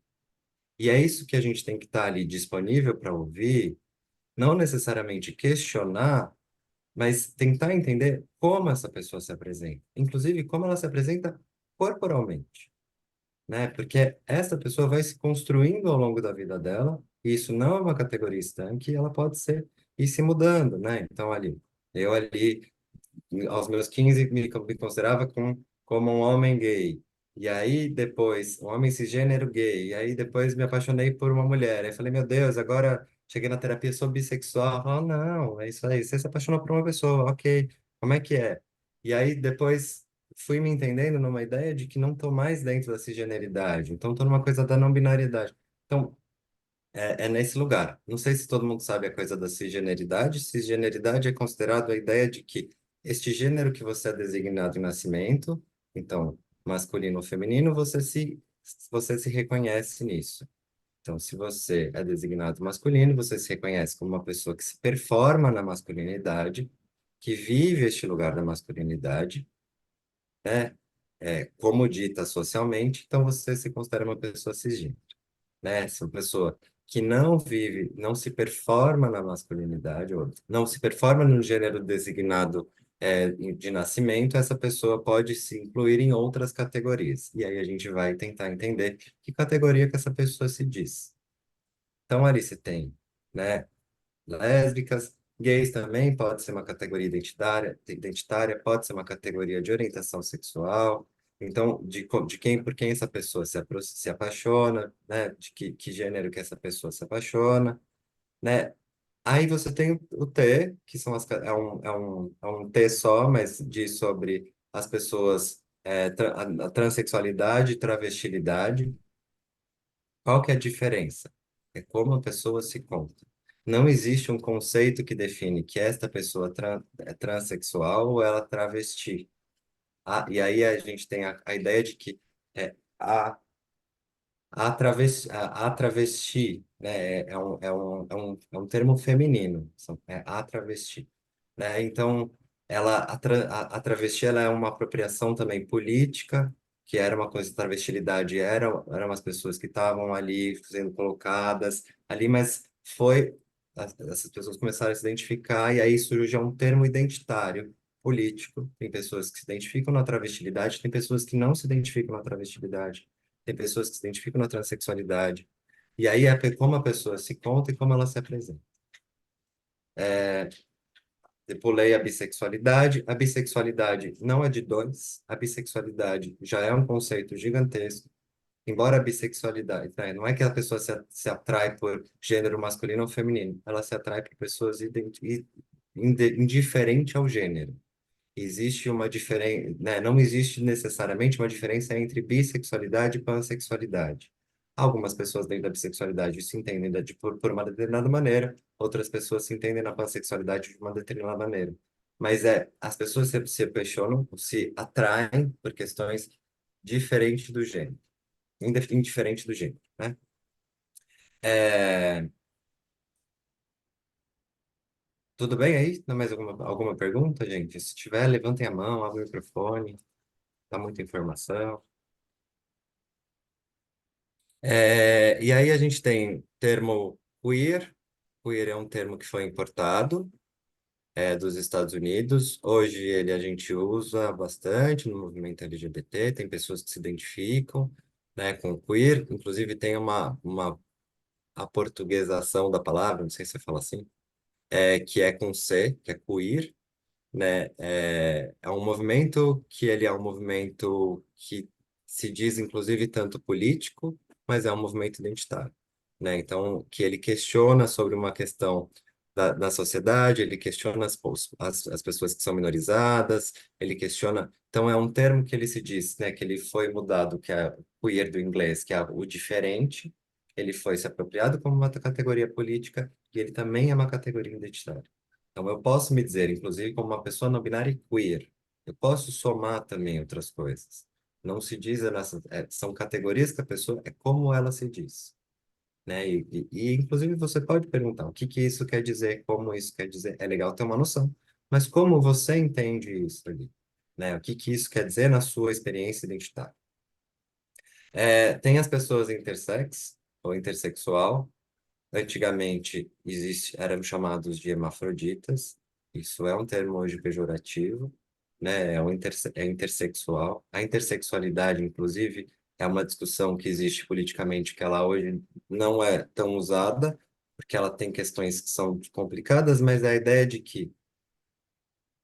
E é isso que a gente tem que estar ali disponível para ouvir, não necessariamente questionar, mas tentar entender como essa pessoa se apresenta, inclusive como ela se apresenta corporalmente, né? Porque essa pessoa vai se construindo ao longo da vida dela, e isso não é uma categoria estanque, ela pode ser ir se mudando, né? Então, eu ali, aos meus 15, me considerava como um homem gay. E aí, depois, um homem cisgênero gay. E aí, depois, me apaixonei por uma mulher. Aí falei, meu Deus, agora cheguei na terapia, sou bissexual. Ah, não, é isso aí. Você se apaixonou por uma pessoa, ok. Como é que é? E aí depois fui me entendendo numa ideia de que não tô mais dentro da cisgeneridade. Então tô numa coisa da não binariedade. Então, é nesse lugar. Não sei se todo mundo sabe a coisa da cisgeneridade. Cisgeneridade é considerado a ideia de que este gênero que você é designado em nascimento, então, masculino ou feminino, você se reconhece nisso. Então, se você é designado masculino, você se reconhece como uma pessoa que se performa na masculinidade, que vive este lugar da masculinidade, né? Como dita socialmente, então você se considera uma pessoa cisgênera, né? Se uma pessoa que não vive, não se performa na masculinidade, ou não se performa no gênero designado de nascimento, essa pessoa pode se incluir em outras categorias. E aí a gente vai tentar entender que categoria que essa pessoa se diz. Então, ali você tem, né, lésbicas, gays também pode ser uma categoria identitária, pode ser uma categoria de orientação sexual. Então, de quem por quem essa pessoa se apaixona, né? De que gênero que essa pessoa se apaixona, né? Aí você tem o T, que são é um T só, mas diz sobre as pessoas, a transexualidade e travestilidade. Qual que é a diferença? É como a pessoa se conta. Não existe um conceito que define que esta pessoa é transexual ou ela é travesti. E aí a gente tem a ideia de que é, a, a travesti, né, é um termo feminino, é a travesti, né? Então, a travesti ela é uma apropriação também política, que era uma coisa, travestilidade eram as pessoas que estavam ali sendo colocadas ali, mas essas pessoas começaram a se identificar, e aí surge um termo identitário político. Tem pessoas que se identificam na travestilidade, tem pessoas que não se identificam na travestilidade, tem pessoas que se identificam na transexualidade. E aí é como a pessoa se conta e como ela se apresenta. Eu pulei a bissexualidade. A bissexualidade não é de dois. A bissexualidade já é um conceito gigantesco. Embora a bissexualidade, né, não é que a pessoa se atrai por gênero masculino ou feminino, ela se atrai por pessoas indiferente ao gênero. Existe uma diferença, né? Não existe necessariamente uma diferença entre bissexualidade e pansexualidade. Algumas pessoas dentro da bissexualidade se entendem por uma determinada maneira, outras pessoas se entendem na pansexualidade de uma determinada maneira. Mas as pessoas se apaixonam, se atraem por questões diferentes do gênero, indiferente do gênero, né? É, tudo bem aí? Tem mais alguma pergunta, gente? Se tiver, levantem a mão, abre o microfone, dá muita informação. E aí a gente tem termo queer. Queer é um termo que foi importado dos Estados Unidos. Hoje a gente usa bastante no movimento LGBT. Tem pessoas que se identificam, né, com queer. Inclusive tem uma aportuguesação da palavra, não sei se você fala assim, que é com C, que é queer, né? É um movimento que ele é um movimento que se diz, inclusive, tanto político, mas é um movimento identitário, né? Então, que ele questiona sobre uma questão da sociedade, ele questiona as pessoas que são minorizadas, ele questiona... Então, é um termo que ele se diz, né? Que ele foi mudado, que é queer do inglês, que é o diferente, ele foi se apropriado como uma categoria política e ele também é uma categoria identitária. Então, eu posso me dizer, inclusive, como uma pessoa não binária e queer. Eu posso somar também outras coisas. Não se diz, são categorias que a pessoa, é como ela se diz, né? Inclusive, você pode perguntar o que que isso quer dizer, como isso quer dizer. É legal ter uma noção. Mas como você entende isso ali? Né? O que que isso quer dizer na sua experiência identitária? Tem as pessoas intersex ou intersexual. Antigamente eram chamados de hermafroditas. Isso é um termo hoje pejorativo, né? É intersexual. A intersexualidade, inclusive, é uma discussão que existe politicamente que ela hoje não é tão usada, porque ela tem questões que são complicadas, mas a ideia de que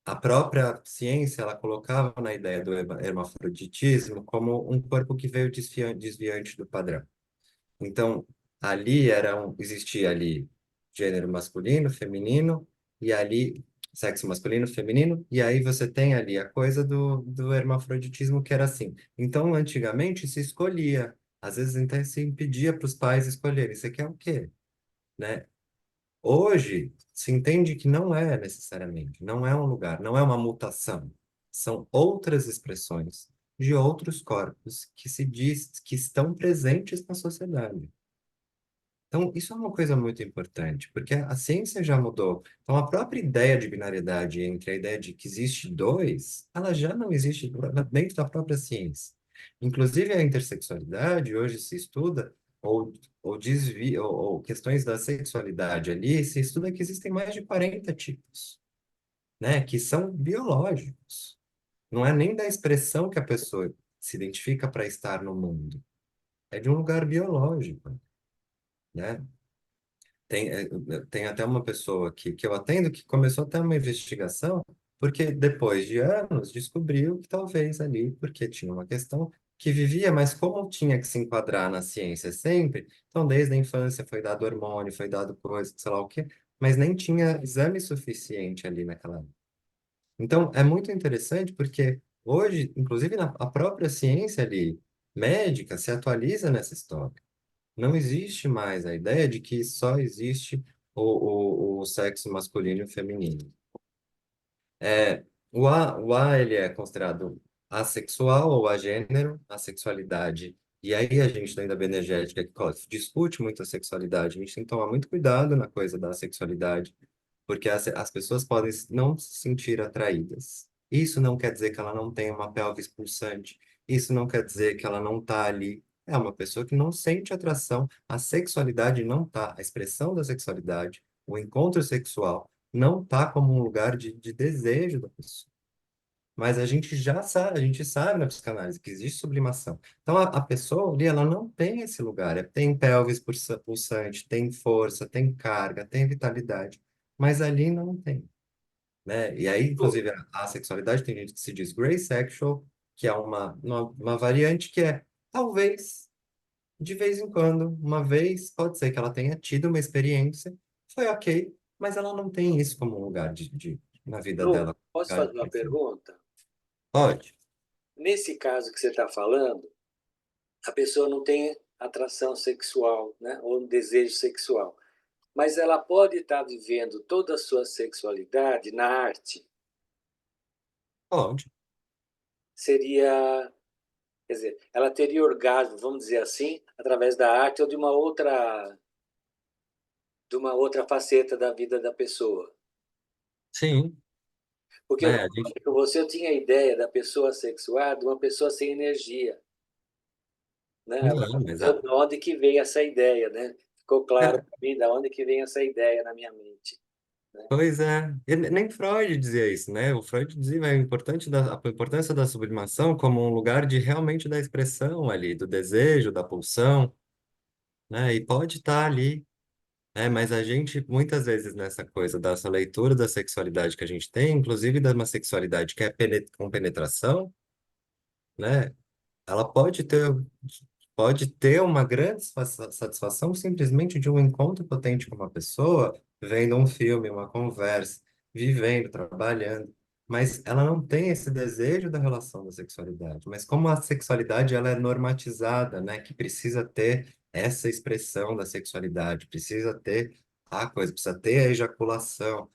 a própria ciência ela colocava na ideia do hermafroditismo como um corpo que veio desviante do padrão. Então, existia ali gênero masculino, feminino, e ali, sexo masculino, feminino, e aí você tem ali a coisa do hermafroditismo, que era assim. Então, antigamente se escolhia, às vezes então se impedia para os pais escolherem, você quer o quê? Né? Hoje se entende que não é necessariamente, não é um lugar, não é uma mutação, são outras expressões de outros corpos que se diz que estão presentes na sociedade. Então, isso é uma coisa muito importante, porque a ciência já mudou. Então, a própria ideia de binariedade entre a ideia de que existe dois, ela já não existe dentro da própria ciência. Inclusive, a intersexualidade hoje se estuda, ou questões da sexualidade ali, se estuda que existem mais de 40 tipos, né, que são biológicos. Não é nem da expressão que a pessoa se identifica para estar no mundo, é de um lugar biológico, né? Tem até uma pessoa que eu atendo que começou até uma investigação, porque depois de anos descobriu que talvez ali, porque tinha uma questão que vivia, mas como tinha que se enquadrar na ciência sempre, então desde a infância foi dado hormônio, foi dado coisa, sei lá o quê, mas nem tinha exame suficiente ali naquela época. Então é muito interessante porque hoje, inclusive a própria ciência ali médica se atualiza nessa história. Não existe mais a ideia de que só existe o sexo masculino e feminino. O A ele é considerado assexual ou agênero, a sexualidade. E aí a gente tem da bioenergética que discute muito a sexualidade. A gente tem que tomar muito cuidado na coisa da sexualidade, porque as pessoas podem não se sentir atraídas. Isso não quer dizer que ela não tem uma pelvis pulsante. Isso não quer dizer que ela não está ali. É uma pessoa que não sente atração. A sexualidade não está. A expressão da sexualidade, o encontro sexual, não está como um lugar de desejo da pessoa. Mas a gente já sabe, a gente sabe na psicanálise que existe sublimação. Então a pessoa ali, ela não tem esse lugar. Tem pelvis pulsante, tem força, tem carga, tem vitalidade, mas ali não tem, né? E aí, inclusive, a sexualidade tem gente que se diz gray sexual, que é uma variante que é, talvez, de vez em quando, uma vez, pode ser que ela tenha tido uma experiência, foi ok, mas ela não tem isso como um lugar na vida Lu, dela. posso fazer uma pergunta? Pode. Nesse caso que você está falando, a pessoa não tem atração sexual, né? Ou um desejo sexual, mas ela pode estar vivendo toda a sua sexualidade na arte. Pode. Seria, quer dizer, ela teria orgasmo, vamos dizer assim, através da arte ou de uma outra faceta da vida da pessoa. Sim, Porque né? eu, com você, eu tinha a ideia da pessoa sexuada, uma pessoa sem energia, né? Agora, Não, mas de onde que vem essa ideia, né? Ficou claro é, para mim de onde que vem essa ideia na minha mente, né? pois é. Nem Freud dizia isso, né? O Freud dizia a importância da sublimação como um lugar de realmente da expressão ali, do desejo, da pulsão, né? E pode estar ali, né? Mas a gente, muitas vezes, nessa coisa dessa leitura da sexualidade que a gente tem, inclusive de uma sexualidade que é com penetração, né? Ela pode ter uma grande satisfação simplesmente de um encontro potente com uma pessoa, vendo um filme, uma conversa, vivendo, trabalhando, mas ela não tem esse desejo da relação da sexualidade. Mas como a sexualidade ela é normatizada, né, que precisa ter essa expressão da sexualidade, precisa ter a coisa, precisa ter a ejaculação,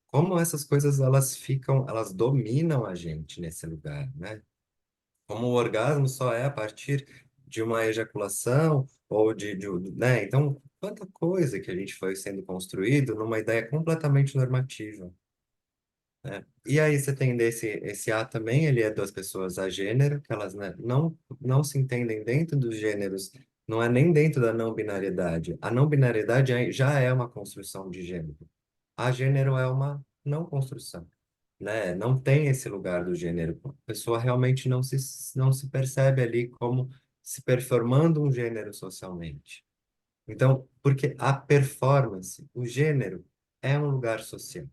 como essas coisas elas dominam a gente nesse lugar, né? Como o orgasmo só é a partir de uma ejaculação ou né? Então, quanta coisa que a gente foi sendo construído numa ideia completamente normativa, né? E aí você tem esse A também, ele é das pessoas a gênero, que elas, né, não se entendem dentro dos gêneros, não é nem dentro da não binariedade. A não binariedade já é uma construção de gênero. A gênero é uma não construção, né? Não tem esse lugar do gênero. A pessoa realmente não se percebe ali como se performando um gênero socialmente. Então, porque a performance, o gênero, é um lugar social,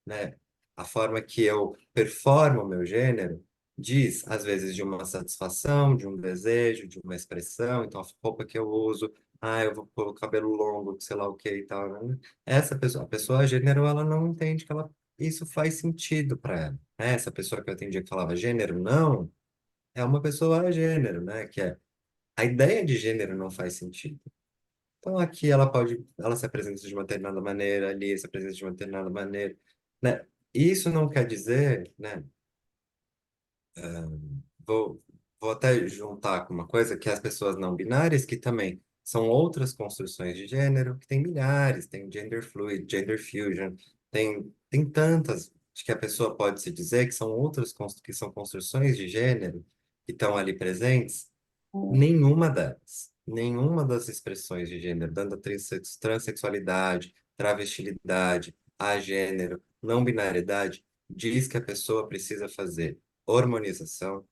né? A forma que eu performo o meu gênero diz, às vezes, de uma satisfação, de um desejo, de uma expressão. Então, a roupa que eu uso, eu vou pôr o cabelo longo, sei lá o que e tal, né? Essa pessoa, a pessoa gênero, ela não entende que isso faz sentido para ela, né? Essa pessoa que eu atendia que falava gênero não, é uma pessoa gênero, né? Que é, a ideia de gênero não faz sentido. Então aqui ela se apresenta de uma determinada maneira, ali se apresenta de uma determinada maneira, né? Isso não quer dizer, né? Vou, vou até juntar com uma coisa que as pessoas não binárias, que também são outras construções de gênero, que tem milhares, tem gender fluid, gender fusion, tem tantas de que a pessoa pode se dizer que são que são construções de gênero que estão ali presentes. Nenhuma das expressões de gênero, dando a transexualidade, travestilidade, agênero, não binariedade, diz que a pessoa precisa fazer hormonização.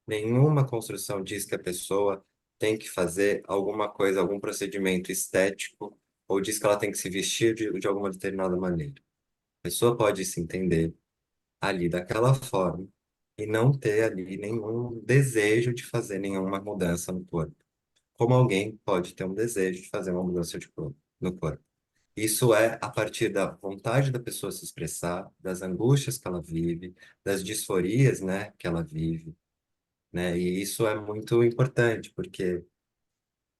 Nenhuma construção diz que a pessoa tem que fazer alguma coisa, algum procedimento estético, ou diz que ela tem que se vestir de alguma determinada maneira. A pessoa pode se entender ali daquela forma e não ter ali nenhum desejo de fazer nenhuma mudança no corpo. Como alguém pode ter um desejo de fazer uma mudança de corpo, no corpo. Isso é a partir da vontade da pessoa se expressar, das angústias que ela vive, das disforias, né, que ela vive, né? E isso é muito importante, porque,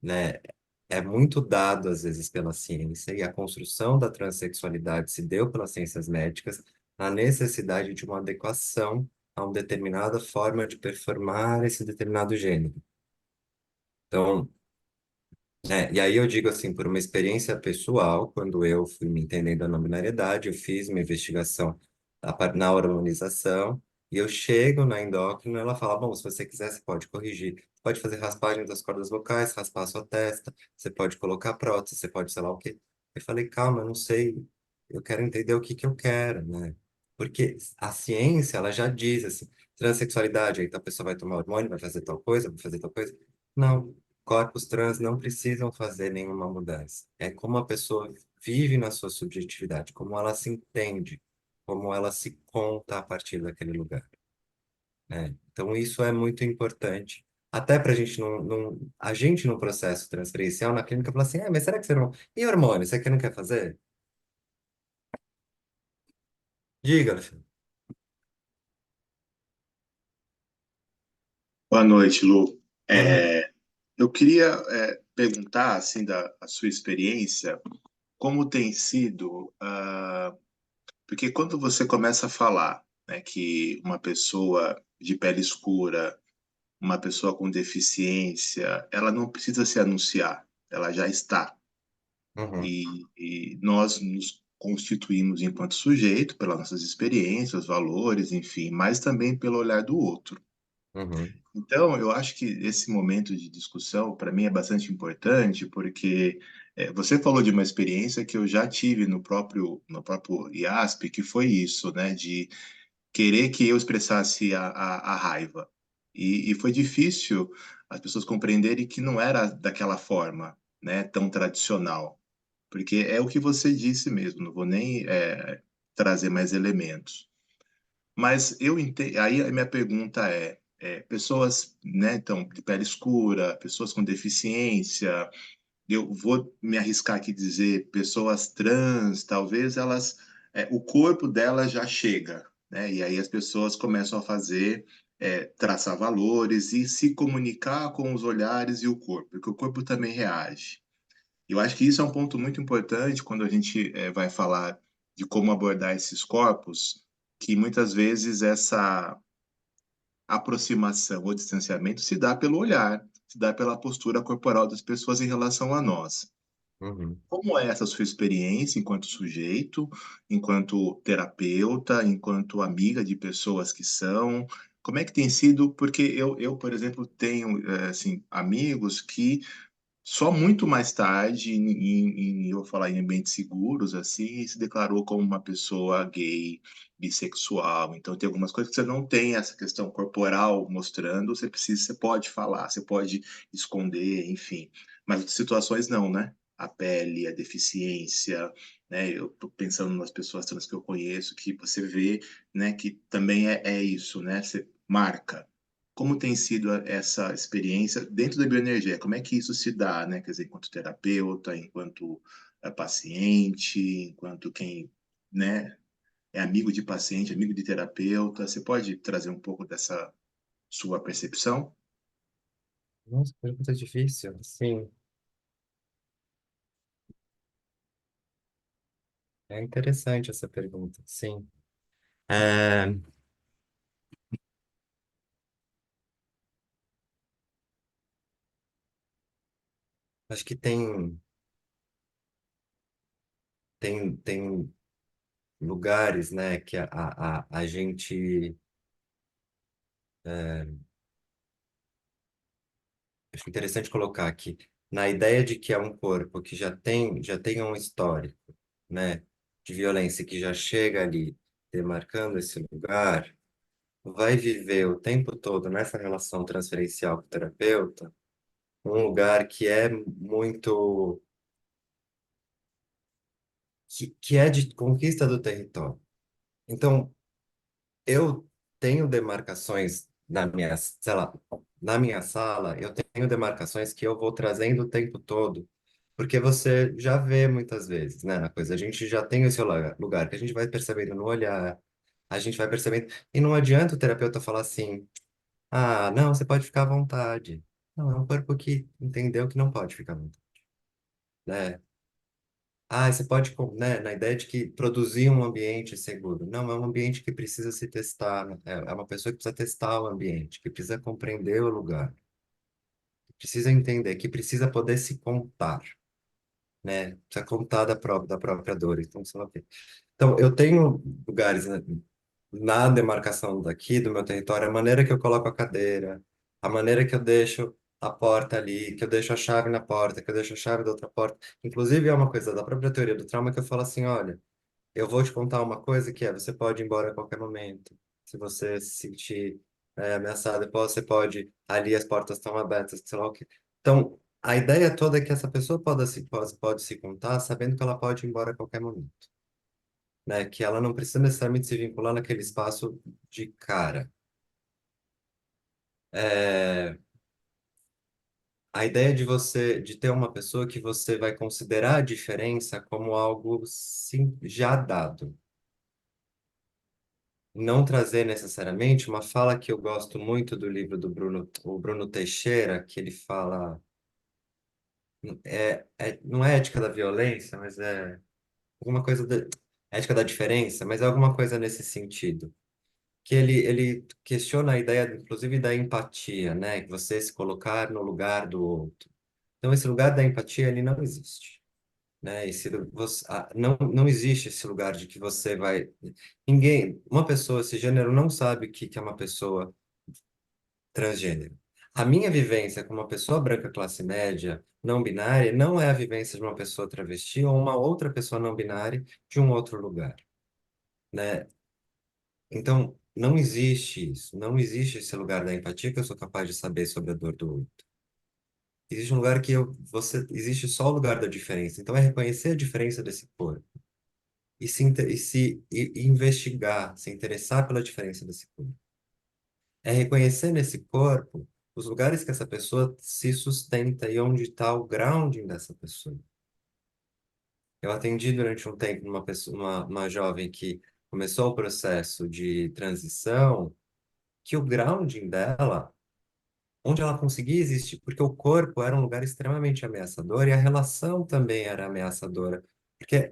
né, é muito dado às vezes pela ciência e a construção da transexualidade se deu pelas ciências médicas na necessidade de uma adequação a uma determinada forma de performar esse determinado gênero. Então, e aí eu digo assim, por uma experiência pessoal, quando eu fui me entendendo a não binariedade, eu fiz uma investigação na hormonização, e eu chego na endócrina, ela fala, bom, se você quiser, você pode corrigir, você pode fazer raspagem das cordas vocais, raspar a sua testa, você pode colocar prótese, você pode sei lá o quê. Eu falei, calma, eu não sei, eu quero entender o que que eu quero, né? Porque a ciência, ela já diz assim, transexualidade, aí a pessoa vai tomar hormônio, vai fazer tal coisa, vai fazer tal coisa. Não, corpos trans não precisam fazer nenhuma mudança. É como a pessoa vive na sua subjetividade, como ela se entende, como ela se conta a partir daquele lugar, né? Então, isso é muito importante. Até para a gente a gente no processo transferencial na clínica fala assim, mas será que você não... E hormônio, você que não quer fazer? Diga, Alexandre. Boa noite, Lu. Boa noite. Eu queria perguntar, assim, da a sua experiência, como tem sido, porque quando você começa a falar, né, que uma pessoa de pele escura, uma pessoa com deficiência, ela não precisa se anunciar, ela já está. Uhum, E nós nos constituímos enquanto sujeito pelas nossas experiências, valores, enfim, mas também pelo olhar do outro. uhum, Então, eu acho que esse momento de discussão, para mim, é bastante importante, porque você falou de uma experiência que eu já tive no próprio IASP, que foi isso, né, de querer que eu expressasse a raiva. E foi difícil as pessoas compreenderem que não era daquela forma, né, tão tradicional, porque é o que você disse mesmo, não vou nem trazer mais elementos. Mas eu entendo. Aí a minha pergunta pessoas, né, então, de pele escura, pessoas com deficiência, eu vou me arriscar aqui dizer pessoas trans, talvez o corpo delas já chega, né? E aí as pessoas começam a fazer, traçar valores e se comunicar com os olhares e o corpo, porque o corpo também reage. Eu acho que isso é um ponto muito importante quando a gente vai falar de como abordar esses corpos, que muitas vezes essa aproximação ou distanciamento se dá pelo olhar, se dá pela postura corporal das pessoas em relação a nós. uhum, Como é essa sua experiência enquanto sujeito, enquanto terapeuta, enquanto amiga de pessoas que são? Como é que tem sido? Porque eu por exemplo, tenho assim, amigos que só muito mais tarde, eu vou falar em ambientes seguros, assim, se declarou como uma pessoa gay, bissexual. Então, tem algumas coisas que você não tem essa questão corporal mostrando, você pode falar, você pode esconder, enfim. Mas outras situações não, né? A pele, a deficiência, né? Eu tô pensando nas pessoas trans que eu conheço, que você vê, né, que também é isso, né? Você marca. como tem sido essa experiência dentro da bioenergia? Como é que isso se dá, né? Quer dizer, enquanto terapeuta, enquanto paciente, enquanto quem, né, é amigo de paciente, amigo de terapeuta. Você pode trazer um pouco dessa sua percepção? Nossa, pergunta difícil. Sim, é interessante essa pergunta. Sim. É, acho que tem lugares, né, que a gente acho interessante colocar aqui na ideia de que é um corpo que já tem um histórico, né, de violência que já chega ali demarcando esse lugar, vai viver o tempo todo nessa relação transferencial com o terapeuta, um lugar que é muito que é de conquista do território. Então, eu tenho demarcações na minha, sei lá, na minha sala, eu tenho demarcações que eu vou trazendo o tempo todo, porque você já vê muitas vezes, né, na coisa, a gente já tem esse lugar que a gente vai percebendo no olhar, a gente vai percebendo, e não adianta o terapeuta falar assim, ah, não, você pode ficar à vontade. Não, é um corpo que entendeu que não pode ficar à vontade, né? Ah, você pode, né, na ideia de que produzir um ambiente seguro. Não, é um ambiente que precisa se testar, né? É uma pessoa que precisa testar o ambiente, que precisa compreender o lugar, que precisa entender, que precisa poder se contar, né? Precisa contar da própria dor. Então, sei lá o quê. Então, eu tenho lugares, né, na demarcação daqui, do meu território, a maneira que eu coloco a cadeira, a maneira que eu deixo a porta ali, que eu deixo a chave na porta, que eu deixo a chave da outra porta. Inclusive, é uma coisa da própria teoria do trauma que eu falo assim, olha, eu vou te contar uma coisa que é, você pode ir embora a qualquer momento. Se você se sentir ameaçado, depois você pode, ali as portas estão abertas, sei lá o quê. Então, a ideia toda é que essa pessoa pode se contar sabendo que ela pode ir embora a qualquer momento, né? Que ela não precisa necessariamente se vincular naquele espaço de cara. É, a ideia de ter uma pessoa que você vai considerar a diferença como algo sim, já dado. Não trazer necessariamente uma fala que eu gosto muito do livro do Bruno Teixeira, que ele fala, não é ética da violência, mas é alguma coisa ética da diferença, mas é alguma coisa nesse sentido. Que ele questiona a ideia, inclusive, da empatia, né? Que você se colocar no lugar do outro. Então, esse lugar da empatia, ele não existe, né? Não existe esse lugar de que você vai... uma pessoa, esse gênero, não sabe o que é uma pessoa transgênero. A minha vivência como uma pessoa branca classe média, não binária, não é a vivência de uma pessoa travesti ou uma outra pessoa não binária de um outro lugar, né? Então, não existe isso. Não existe esse lugar da empatia que eu sou capaz de saber sobre a dor do outro. Existe um lugar que existe só o lugar da diferença. Então, é reconhecer a diferença desse corpo e investigar, se interessar pela diferença desse corpo. É reconhecer nesse corpo os lugares que essa pessoa se sustenta e onde está o grounding dessa pessoa. Eu atendi durante um tempo uma jovem que começou o processo de transição, que o grounding dela, onde ela conseguia existir, porque o corpo era um lugar extremamente ameaçador e a relação também era ameaçadora, porque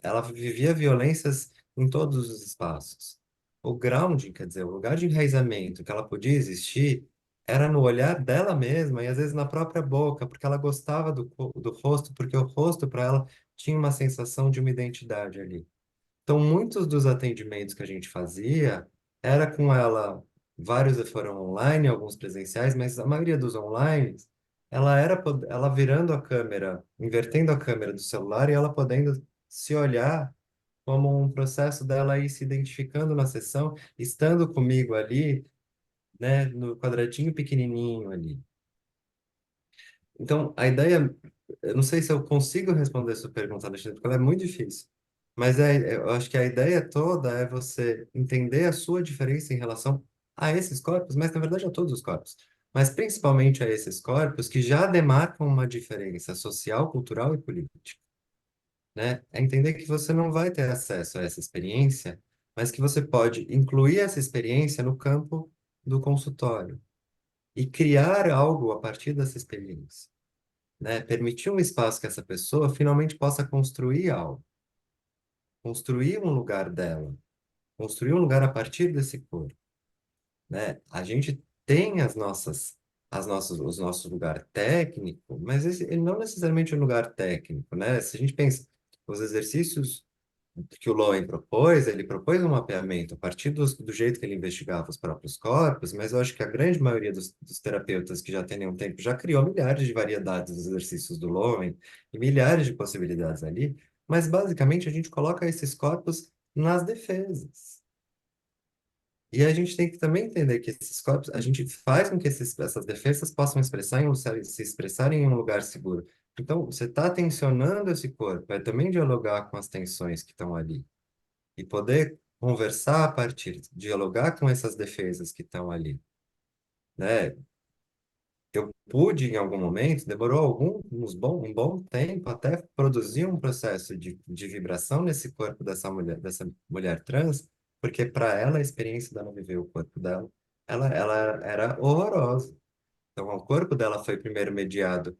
ela vivia violências em todos os espaços. O grounding, quer dizer, o lugar de enraizamento que ela podia existir, era no olhar dela mesma e às vezes na própria boca, porque ela gostava do rosto, porque o rosto para ela tinha uma sensação de uma identidade ali. Então, muitos dos atendimentos que a gente fazia era com ela, vários foram online, alguns presenciais, mas a maioria dos online, ela virando a câmera, invertendo a câmera do celular e ela podendo se olhar como um processo dela ir se identificando na sessão, estando comigo ali, né, no quadradinho pequenininho ali. Então, a ideia, eu não sei se eu consigo responder essa pergunta, Alexandre, porque ela é muito difícil. Mas eu acho que a ideia toda é você entender a sua diferença em relação a esses corpos, mas na verdade a todos os corpos, mas principalmente a esses corpos que já demarcam uma diferença social, cultural e política, né? É entender que você não vai ter acesso a essa experiência, mas que você pode incluir essa experiência no campo do consultório e criar algo a partir dessa experiência, né? Permitir um espaço que essa pessoa finalmente possa construir algo, construir um lugar dela, construir um lugar a partir desse corpo, né? A gente tem os nossos lugar técnico, mas ele não necessariamente é um lugar técnico, né? Se a gente pensa, os exercícios que o Lowen propôs, ele propôs um mapeamento a partir do jeito que ele investigava os próprios corpos, mas eu acho que a grande maioria dos terapeutas que já tem nenhum tempo já criou milhares de variedades dos exercícios do Lowen e milhares de possibilidades ali, mas basicamente a gente coloca esses corpos nas defesas. E a gente tem que também entender que esses corpos, a gente faz com que essas defesas possam se expressarem em um lugar seguro. Então, você está tensionando esse corpo, é também dialogar com as tensões que estão ali e poder conversar a partir, dialogar com essas defesas que estão ali, né? Eu pude, em algum momento, demorou um bom tempo até produzir um processo de vibração nesse corpo dessa mulher trans, porque para ela a experiência dela viver o corpo dela, ela era horrorosa. Então, o corpo dela foi primeiro mediado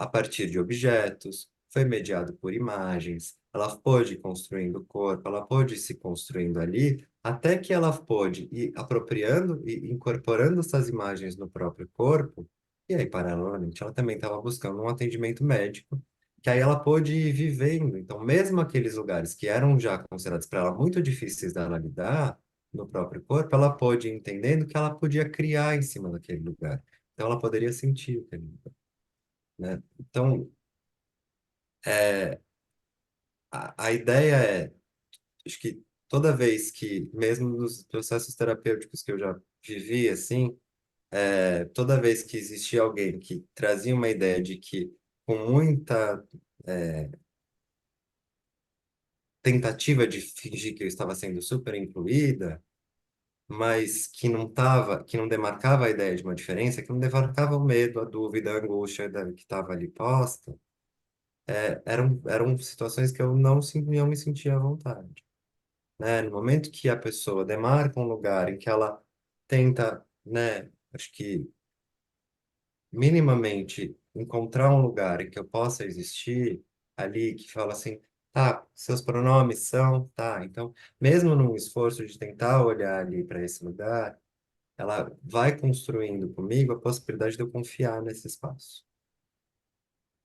a partir de objetos, foi mediado por imagens, ela pôde ir construindo o corpo, ela pôde ir se construindo ali, até que ela pôde ir apropriando e incorporando essas imagens no próprio corpo, e aí, paralelamente, ela também estava buscando um atendimento médico, que aí ela pôde ir vivendo. Então, mesmo aqueles lugares que eram já considerados para ela muito difíceis dela lidar, no próprio corpo, ela pôde ir entendendo que ela podia criar em cima daquele lugar. Então, ela poderia sentir aquele lugar, né? Então, é, a ideia é, acho que toda vez que, mesmo nos processos terapêuticos que eu já vivi, assim, toda vez que existia alguém que trazia uma ideia de que, com muita tentativa de fingir que eu estava sendo super incluída, mas que não demarcava a ideia de uma diferença, que não demarcava o medo, a dúvida, a angústia que estava ali posta, eram situações que eu não me sentia à vontade, né? No momento que a pessoa demarca um lugar em que ela tenta, né, acho que minimamente encontrar um lugar em que eu possa existir ali, que fala assim, tá, seus pronomes são, tá, então, mesmo num esforço de tentar olhar ali para esse lugar, ela vai construindo comigo a possibilidade de eu confiar nesse espaço,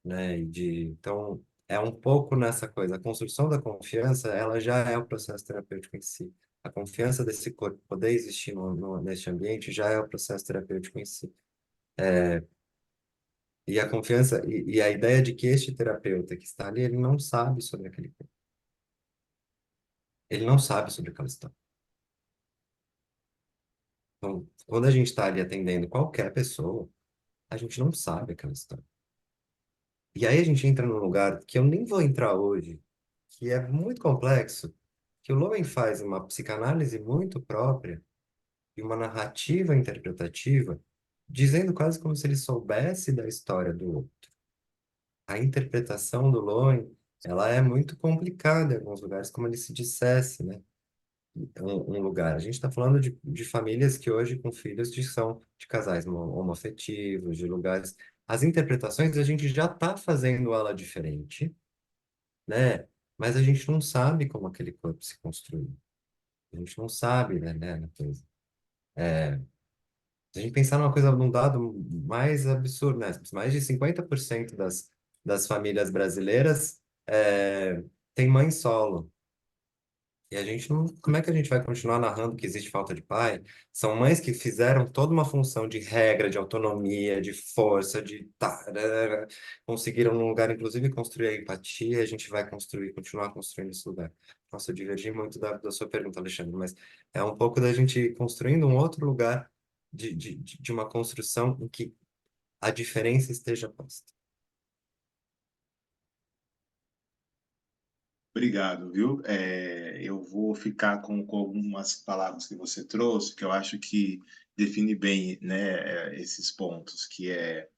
né? Então, é um pouco nessa coisa. A construção da confiança, ela já é o processo terapêutico em si. A confiança desse corpo poder existir neste ambiente já é o processo terapêutico em si. E a confiança e a ideia de que este terapeuta que está ali, ele não sabe sobre aquele corpo. Ele não sabe sobre aquela história. Então, quando a gente está ali atendendo qualquer pessoa, a gente não sabe aquela história. E aí a gente entra num lugar que eu nem vou entrar hoje, que é muito complexo, que o Lowen faz uma psicanálise muito própria e uma narrativa interpretativa, dizendo quase como se ele soubesse da história do outro. A interpretação do Lowen, ela é muito complicada em alguns lugares, como ele se dissesse, né? Um lugar. A gente está falando de famílias que hoje com filhos são de casais homoafetivos, de lugares. As interpretações a gente já está fazendo ela diferente, né? Mas a gente não sabe como aquele corpo se construiu. A gente não sabe, né, na coisa. Se a gente pensar numa coisa, num dado mais absurdo, né? Mais de 50% das famílias brasileiras têm mãe solo. E a gente não. Como é que a gente vai continuar narrando que existe falta de pai? São mães que fizeram toda uma função de regra, de autonomia, de força, de tarará, conseguiram num lugar, inclusive, construir a empatia. A gente vai construir, continuar construindo esse lugar. Nossa, eu divergi muito da sua pergunta, Alexandre, mas é um pouco da gente construindo um outro lugar de uma construção em que a diferença esteja posta. Obrigado, viu? Eu vou ficar com algumas palavras que você trouxe, que eu acho que define bem, né, esses pontos, que é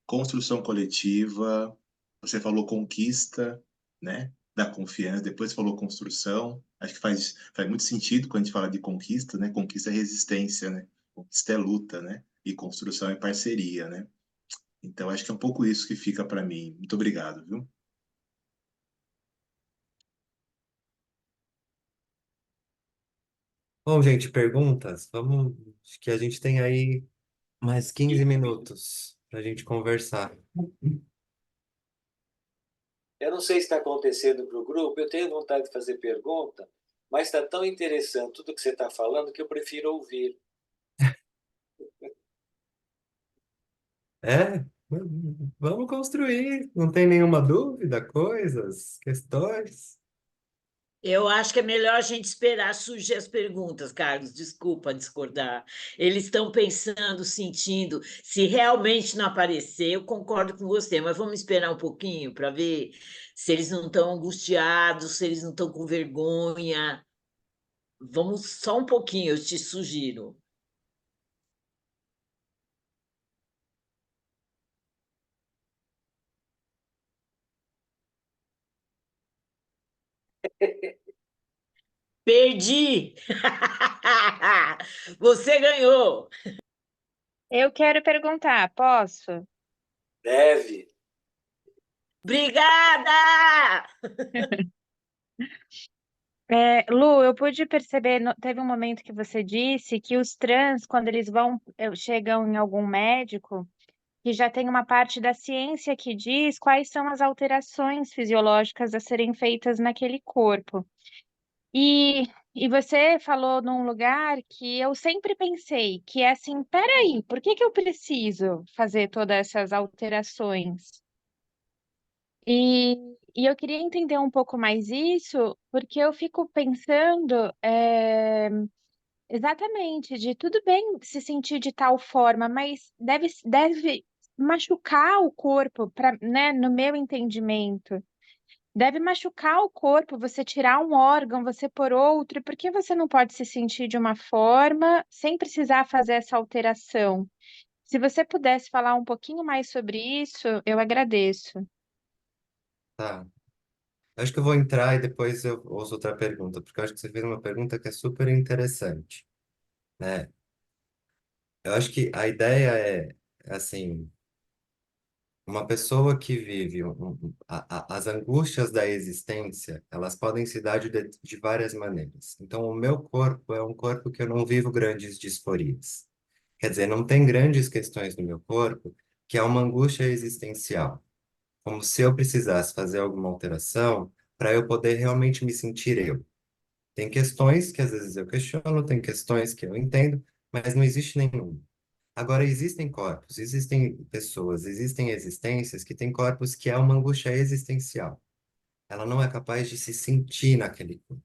construção coletiva, você falou conquista, né, da confiança, depois falou construção, acho que faz muito sentido quando a gente fala de conquista, né, conquista é resistência, né, conquista é luta, né, e construção é parceria, né, então acho que é um pouco isso que fica para mim. Muito obrigado, viu? Bom, gente, perguntas? Vamos. Acho que a gente tem aí mais 15 minutos para a gente conversar. Eu não sei se está acontecendo para o grupo, eu tenho vontade de fazer pergunta, mas está tão interessante tudo que você está falando que eu prefiro ouvir. É? Vamos construir. Não tem nenhuma dúvida, coisas, questões? Eu acho que é melhor a gente esperar surgir as perguntas, Carlos. Desculpa discordar. Eles estão pensando, sentindo. Se realmente não aparecer, eu concordo com você, mas vamos esperar um pouquinho para ver se eles não estão angustiados, se eles não estão com vergonha. Vamos só um pouquinho, eu te sugiro. Perdi! Você ganhou! Eu quero perguntar, posso? Deve. Obrigada! Lu, eu pude perceber, teve um momento que você disse que os trans, quando eles chegam em algum médico, que já tem uma parte da ciência que diz quais são as alterações fisiológicas a serem feitas naquele corpo. E, e você falou num lugar que eu sempre pensei, que é assim, peraí, por que que eu preciso fazer todas essas alterações? E, e eu queria entender um pouco mais isso, porque eu fico pensando exatamente de tudo bem se sentir de tal forma, mas deve machucar o corpo, né, no meu entendimento. Deve machucar o corpo você tirar um órgão, você pôr outro, e por que você não pode se sentir de uma forma sem precisar fazer essa alteração? Se você pudesse falar um pouquinho mais sobre isso, eu agradeço. Tá. Acho que eu vou entrar e depois eu ouço outra pergunta, porque eu acho que você fez uma pergunta que é super interessante, né? Eu acho que a ideia é, assim, uma pessoa que vive as angústias da existência, elas podem se dar de várias maneiras. Então, o meu corpo é um corpo que eu não vivo grandes disforias. Quer dizer, não tem grandes questões no meu corpo que é uma angústia existencial, como se eu precisasse fazer alguma alteração para eu poder realmente me sentir eu. Tem questões que às vezes eu questiono, tem questões que eu entendo, mas não existe nenhuma. Agora, existem corpos, existem pessoas, existem existências que têm corpos que é uma angústia existencial. Ela não é capaz de se sentir naquele corpo.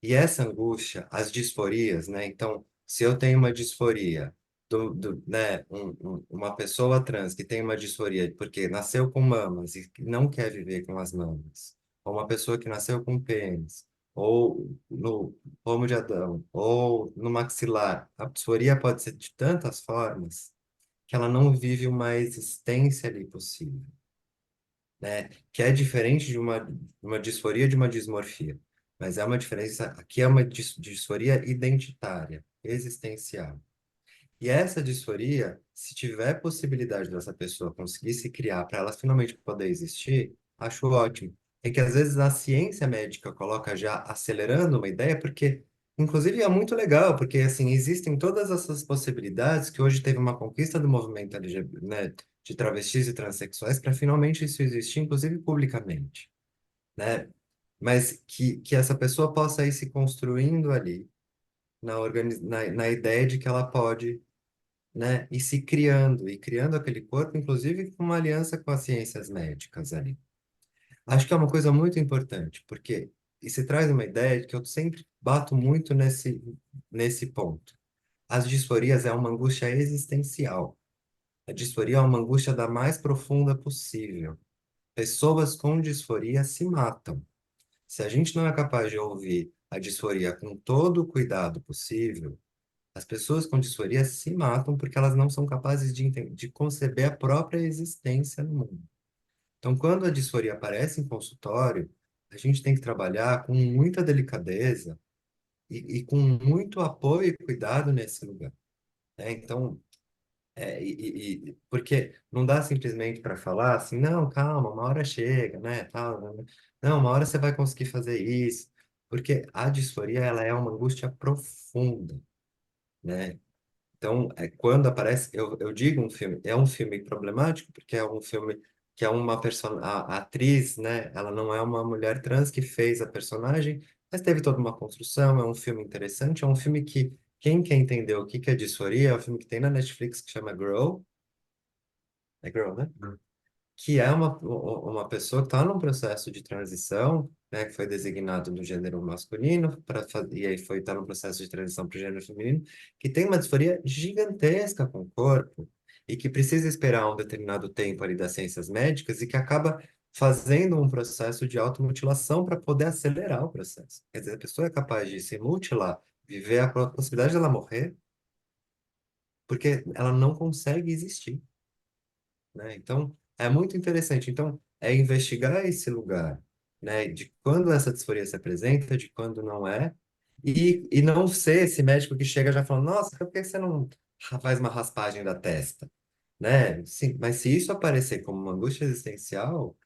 E essa angústia, as disforias, né? Então, se eu tenho uma disforia, né? Uma pessoa trans que tem uma disforia porque nasceu com mamas e não quer viver com as mamas, ou uma pessoa que nasceu com pênis, ou no pomo de Adão, ou no maxilar, a disforia pode ser de tantas formas que ela não vive uma existência ali possível, né? Que é diferente de uma disforia de uma dismorfia. Mas é uma diferença, aqui é uma disforia identitária, existencial. E essa disforia, se tiver possibilidade dessa pessoa conseguir se criar para ela finalmente poder existir, acho ótimo. É que às vezes a ciência médica coloca já acelerando uma ideia, porque, inclusive, é muito legal, porque assim existem todas essas possibilidades que hoje teve uma conquista do movimento LGBT, né, de travestis e transexuais para finalmente isso existir, inclusive publicamente, né? Mas que essa pessoa possa ir se construindo ali na ideia de que ela pode, né? E criando aquele corpo, inclusive com uma aliança com as ciências médicas ali. Acho que é uma coisa muito importante, porque e se traz uma ideia de que eu sempre bato muito nesse ponto. As disforias é uma angústia existencial. A disforia é uma angústia da mais profunda possível. Pessoas com disforia se matam. Se a gente não é capaz de ouvir a disforia com todo o cuidado possível, as pessoas com disforia se matam porque elas não são capazes de conceber a própria existência no mundo. Então, quando a disforia aparece em consultório, a gente tem que trabalhar com muita delicadeza e com muito apoio e cuidado nesse lugar, né? Então, porque não dá simplesmente para falar assim, não, calma, uma hora chega, né? Tal, né? Não, uma hora você vai conseguir fazer isso. Porque a disforia, ela é uma angústia profunda, né? Então, quando aparece, eu digo um filme, é um filme problemático, porque é um filme que é uma a atriz, né? Ela não é uma mulher trans que fez a personagem, mas teve toda uma construção, é um filme interessante, é um filme que, quem quer entender o que que é disforia, é um filme que tem na Netflix que chama Girl, é Girl, né? Que é uma pessoa que está num processo de transição, né, que foi designado do gênero masculino, e aí foi estar no processo de transição para o gênero feminino, que tem uma disforia gigantesca com o corpo, e que precisa esperar um determinado tempo ali das ciências médicas, e que acaba fazendo um processo de automutilação para poder acelerar o processo. Quer dizer, a pessoa é capaz de se mutilar, viver a possibilidade dela morrer, porque ela não consegue existir, né? Então, é muito interessante. Então, é investigar esse lugar, né? De quando essa disforia se apresenta, de quando não é, e não ser esse médico que chega já falando, nossa, por que você não faz uma raspagem da testa, né? Sim, mas se isso aparecer como uma angústia existencial,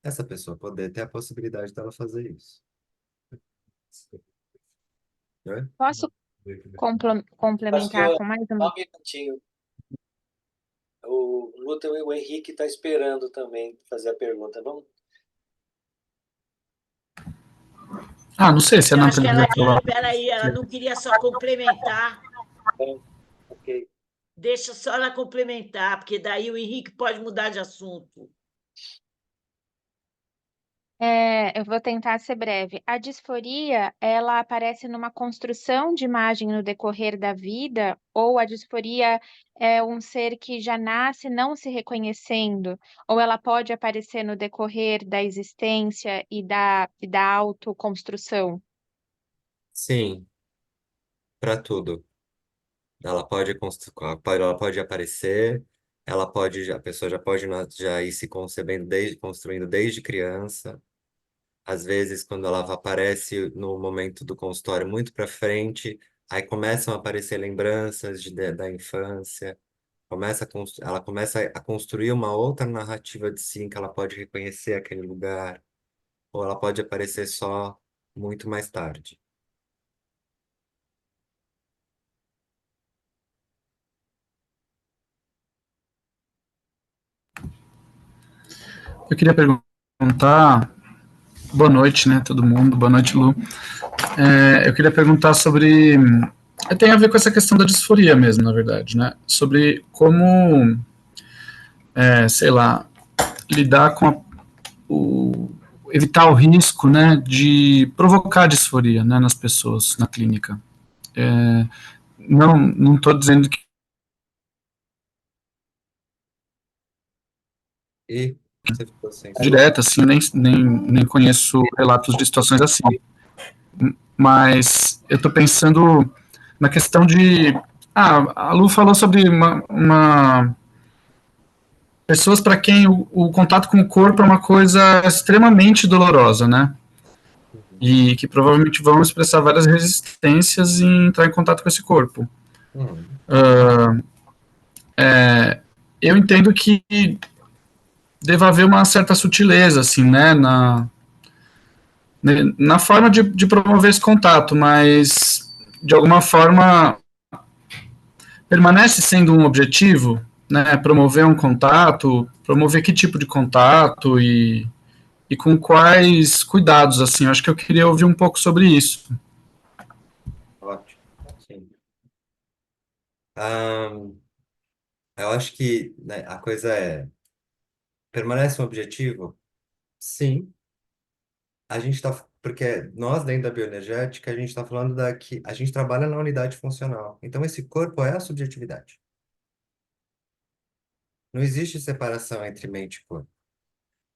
essa pessoa poder ter a possibilidade dela fazer isso, né? Posso complementar Pastor, com mais só uma? um minutinho. O Lúcio e o Henrique está esperando também fazer a pergunta. Vamos? Ah, não sei se a Eu acho que Nathalie ela, vai falar. peraí, ela não queria só complementar. Ok. Deixa só ela complementar, porque daí o Henrique pode mudar de assunto. Eu vou tentar ser breve. A disforia, ela aparece numa construção de imagem no decorrer da vida, ou a disforia é um ser que já nasce não se reconhecendo, ou ela pode aparecer no decorrer da existência e da autoconstrução? Sim, para tudo. Ela pode aparecer, a pessoa já pode já ir se concebendo construindo desde criança. Às vezes, quando ela aparece no momento do consultório muito para frente, aí começam a aparecer lembranças da infância. Ela começa a construir uma outra narrativa de si, em que ela pode reconhecer aquele lugar, ou ela pode aparecer só muito mais tarde. Eu queria perguntar, boa noite, né, todo mundo, boa noite, Lu. Eu queria perguntar sobre, tem a ver com essa questão da disforia mesmo, na verdade, né, sobre como, sei lá, lidar com evitar o risco, né, de provocar disforia, né, nas pessoas, na clínica. Não estou dizendo que E você ficou sem som. direta, assim, nem conheço relatos de situações assim. Mas eu estou pensando na questão de. A Lu falou sobre pessoas para quem o contato com o corpo é uma coisa extremamente dolorosa, né? E que provavelmente vão expressar várias resistências em entrar em contato com esse corpo. Uhum. Eu entendo que deva haver uma certa sutileza, assim, né? Na forma de promover esse contato, mas de alguma forma permanece sendo um objetivo, né, promover um contato, promover que tipo de contato e com quais cuidados, assim, eu acho que eu queria ouvir um pouco sobre isso. Ótimo. Sim. Ahn, eu acho que, né, a coisa permanece um objetivo? Sim. A gente está, porque nós dentro da bioenergética, a gente está falando que a gente trabalha na unidade funcional. Então, esse corpo é a subjetividade. Não existe separação entre mente e corpo.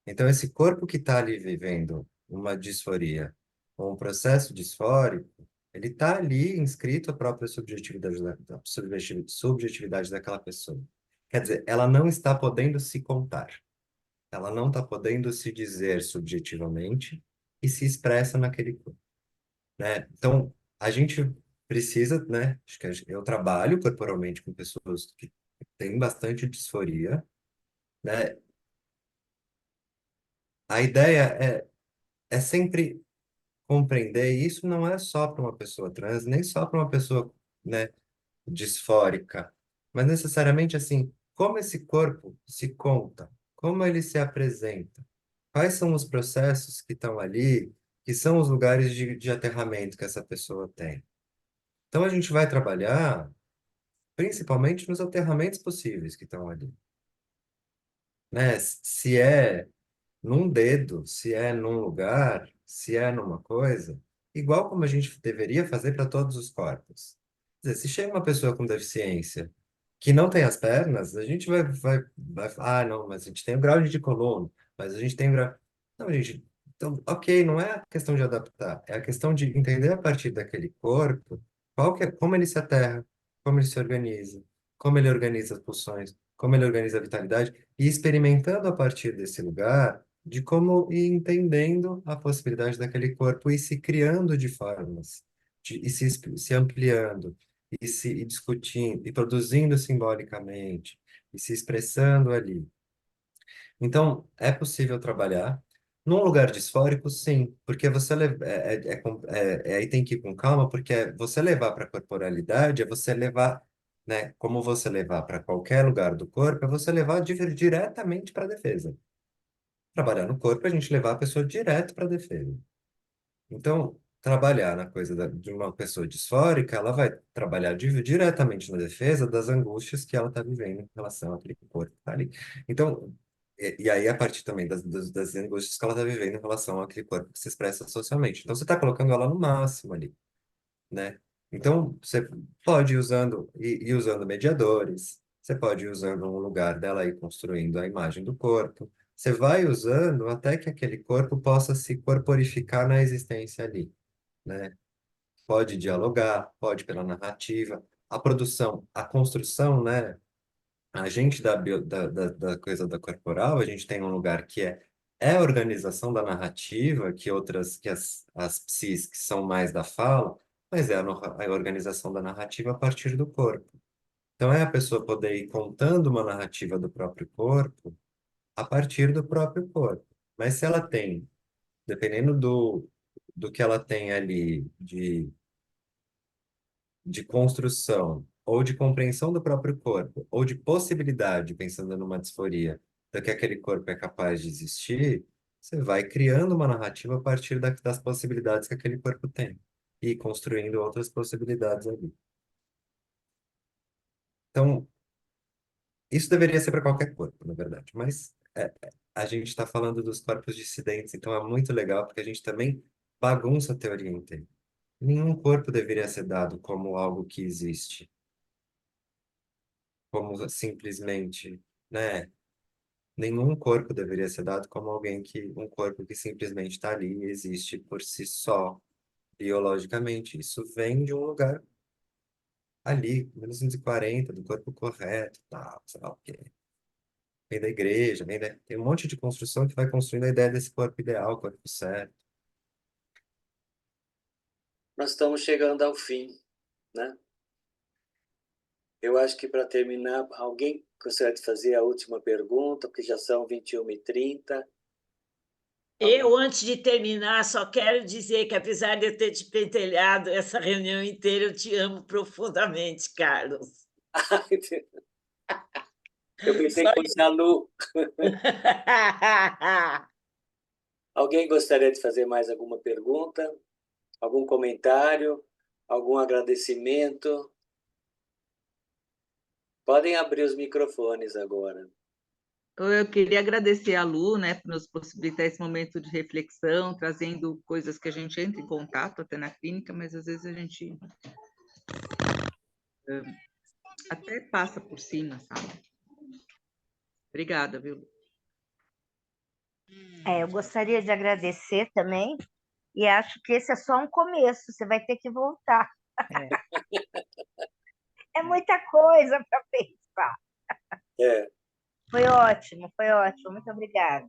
Então, esse corpo que está ali vivendo uma disforia ou um processo disfórico, ele está ali inscrito a própria subjetividade subjetividade daquela pessoa. Quer dizer, ela não está podendo se contar. Ela não está podendo se dizer subjetivamente e se expressa naquele corpo, né? Então, a gente precisa, né? Acho que eu trabalho corporalmente com pessoas que têm bastante disforia, né? A ideia é sempre compreender, e isso não é só para uma pessoa trans, nem só para uma pessoa, né, disfórica, mas necessariamente assim, como esse corpo se conta, como ele se apresenta, quais são os processos que estão ali, que são os lugares de aterramento que essa pessoa tem. Então a gente vai trabalhar principalmente nos aterramentos possíveis que estão ali, né? Se é num dedo, se é num lugar, se é numa coisa, igual como a gente deveria fazer para todos os corpos. Quer dizer, se chega uma pessoa com deficiência que não tem as pernas, a gente vai ah, não, mas a gente tem o grau de coluna, mas a gente tem o grau... Não, gente, então, ok, não é a questão de adaptar, é a questão de entender a partir daquele corpo como ele se aterra, como ele se organiza, como ele organiza as pulsões, como ele organiza a vitalidade, e experimentando a partir desse lugar de como ir entendendo a possibilidade daquele corpo e se criando de formas, e se ampliando, e discutindo, e produzindo simbolicamente, e se expressando ali. Então, é possível trabalhar. Num lugar disfórico, sim, porque você aí tem que ir com calma, porque você levar para a corporalidade é você levar, né, como você levar para qualquer lugar do corpo, é você levar diretamente para a defesa. Trabalhar no corpo é a gente levar a pessoa direto para a defesa. Então, trabalhar na coisa de uma pessoa disfórica, ela vai trabalhar diretamente na defesa das angústias que ela está vivendo em relação àquele corpo que tá ali. Então, e aí a partir também das angústias que ela está vivendo em relação àquele corpo que se expressa socialmente. Então, você está colocando ela no máximo ali, né? Então, você pode ir usando, ir usando mediadores, você pode ir usando um lugar dela aí construindo a imagem do corpo, você vai usando até que aquele corpo possa se corporificar na existência ali, né? Pode dialogar, pode pela narrativa, a produção, a construção, né? A gente da coisa da corporal, a gente tem um lugar que é a organização da narrativa, que as psis que são mais da fala, mas é a organização da narrativa a partir do corpo. Então é a pessoa poder ir contando uma narrativa do próprio corpo a partir do próprio corpo. Mas se ela tem, dependendo do que ela tem ali de construção ou de compreensão do próprio corpo, ou de possibilidade, pensando numa disforia, do que aquele corpo é capaz de existir, você vai criando uma narrativa a partir das possibilidades que aquele corpo tem e construindo outras possibilidades ali. Então, isso deveria ser para qualquer corpo, na verdade, mas a gente está falando dos corpos dissidentes, então é muito legal porque a gente também bagunça a teoria inteira. Nenhum corpo deveria ser dado como algo que existe, como simplesmente, né? Nenhum corpo deveria ser dado como um corpo que simplesmente está ali e existe por si só, biologicamente. Isso vem de um lugar ali, 1940, do corpo correto, tal, sei lá o quê. Vem da igreja, tem um monte de construção que vai construindo a ideia desse corpo ideal, corpo certo. Nós estamos chegando ao fim, né? Eu acho que, para terminar, alguém gostaria de fazer a última pergunta, porque já são 21h30. Eu, antes de terminar, só quero dizer que, apesar de eu ter te pentelhado essa reunião inteira, eu te amo profundamente, Carlos. Eu pensei Só que fosse a Lu. Alguém gostaria de fazer mais alguma pergunta? Algum comentário? Algum agradecimento? Podem abrir os microfones agora. Eu queria agradecer a Lu, né, por nos possibilitar esse momento de reflexão, trazendo coisas que a gente entra em contato até na clínica, mas às vezes a gente até passa por cima, sabe? Obrigada, viu? Eu gostaria de agradecer também, e acho que esse é só um começo, você vai ter que voltar. É muita coisa para pensar. É, Foi ótimo, muito obrigada.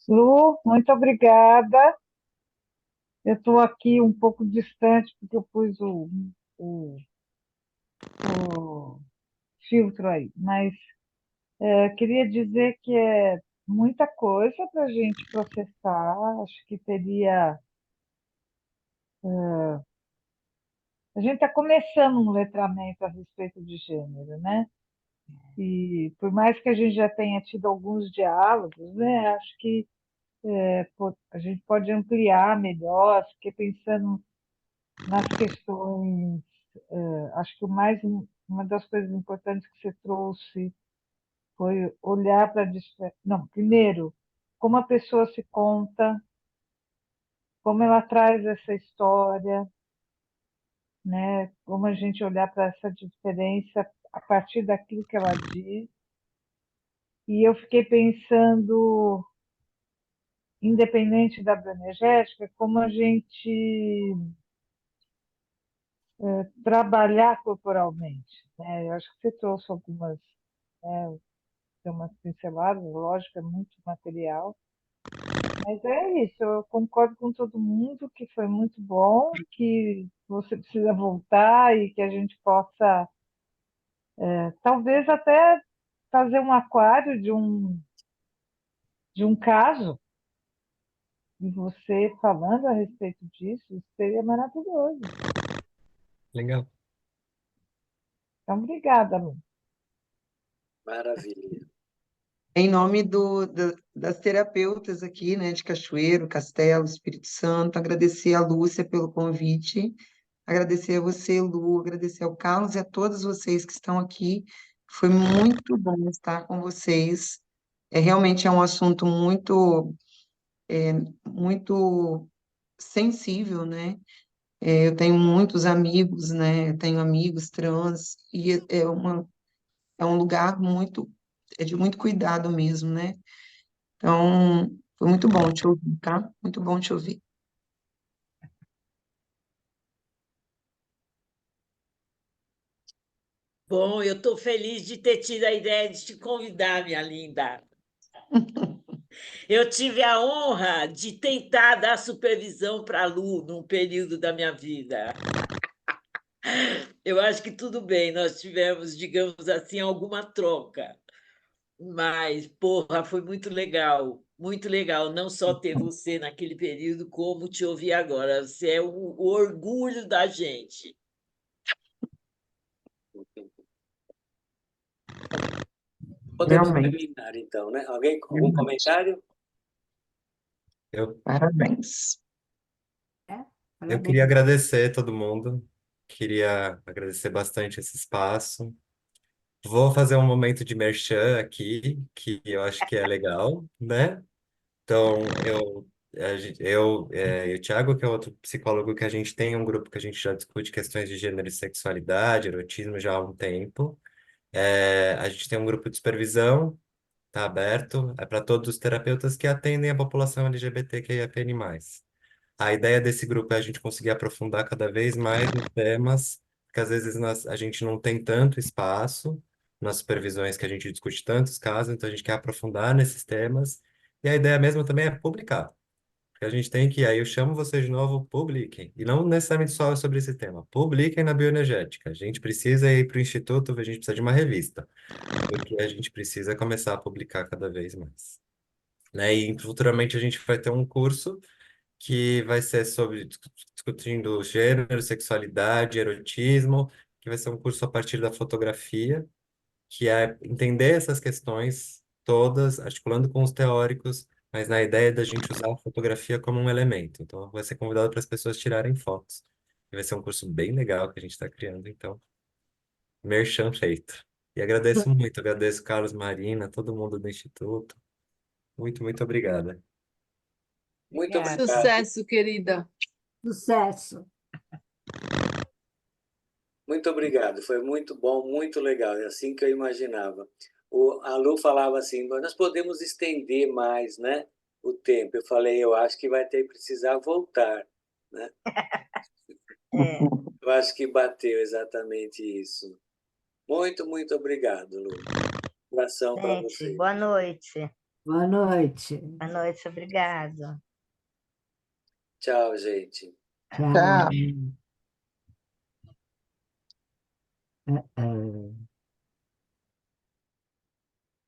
Lu, muito obrigada. Eu estou aqui um pouco distante, porque eu pus o filtro aí, mas queria dizer que é muita coisa para a gente processar. Acho que teria. A gente está começando um letramento a respeito de gênero, né? E por mais que a gente já tenha tido alguns diálogos, né? Acho que a gente pode ampliar melhor. Fiquei pensando nas questões. Acho que uma das coisas importantes que você trouxe foi olhar para a. Não, primeiro, como a pessoa se conta, como ela traz essa história, né? Como a gente olhar para essa diferença a partir daquilo que ela diz. E eu fiquei pensando, independente da bioenergética, como a gente trabalhar corporalmente, né? Eu acho que você trouxe algumas, né, tem umas pinceladas, lógico, é muito material, mas é isso, eu concordo com todo mundo que foi muito bom, que você precisa voltar e que a gente possa, talvez até fazer um aquário de um caso, e você falando a respeito disso, isso seria maravilhoso. Legal. Então, obrigada, Lu. maravilha. Em nome das terapeutas aqui, né, de Cachoeiro, Castelo, Espírito Santo, agradecer a Lúcia pelo convite, agradecer a você, Lu, agradecer ao Carlos e a todos vocês que estão aqui. Foi muito bom estar com vocês. Realmente é um assunto muito sensível, né? Eu tenho muitos amigos, né? Eu tenho amigos trans e é um lugar de muito cuidado mesmo, né? Então, foi muito bom te ouvir, tá? Muito bom te ouvir. Bom, eu estou feliz de ter tido a ideia de te convidar, minha linda. Eu tive a honra de tentar dar supervisão para a Lu num período da minha vida. Eu acho que tudo bem, nós tivemos, digamos assim, alguma troca. Mas, porra, foi muito legal, não só ter você naquele período, como te ouvir agora. Você é o orgulho da gente. Podemos Realmente, terminar, então, né? Alguém com algum comentário? Eu, parabéns. eu queria agradecer todo mundo, queria agradecer bastante esse espaço. Vou fazer um momento de merchan aqui, que eu acho que é legal, né? Então, e o Thiago, que é outro psicólogo, que a gente tem um grupo que a gente já discute questões de gênero e sexualidade, erotismo já há um tempo. A gente tem um grupo de supervisão, tá aberto, é para todos os terapeutas que atendem a população LGBTQIAPN+. A ideia desse grupo é a gente conseguir aprofundar cada vez mais nos temas, porque às vezes a gente não tem tanto espaço nas supervisões que a gente discute tantos casos, então a gente quer aprofundar nesses temas. E a ideia mesmo também é publicar. Porque a gente tem que, aí eu chamo vocês de novo, publiquem. E não necessariamente só sobre esse tema. Publiquem na bioenergética. A gente precisa ir para o Instituto, a gente precisa de uma revista. Porque a gente precisa começar a publicar cada vez mais. Né? E futuramente a gente vai ter um curso que vai ser sobre discutindo gênero, sexualidade, erotismo, que vai ser um curso a partir da fotografia, que é entender essas questões todas, articulando com os teóricos, mas na ideia da gente usar a fotografia como um elemento. Então, vai ser convidado para as pessoas tirarem fotos. E vai ser um curso bem legal que a gente está criando, então, merchan feito. E agradeço muito, agradeço Carlos, Marina, todo mundo do Instituto. Muito, muito obrigada. Muito Obrigada. obrigado. Sucesso, querida. Sucesso. Muito obrigado. Foi muito bom, muito legal. É assim que eu imaginava. A Lu falava assim, nós podemos estender mais, né, o tempo. Eu falei, eu acho que vai ter que precisar voltar, né? É, Eu acho que bateu exatamente isso. Muito, muito obrigado, Lu. Um abração para gente, você. boa noite. Boa noite. Boa noite, obrigada. Tchau, gente. Tchau. Tchau. É, é.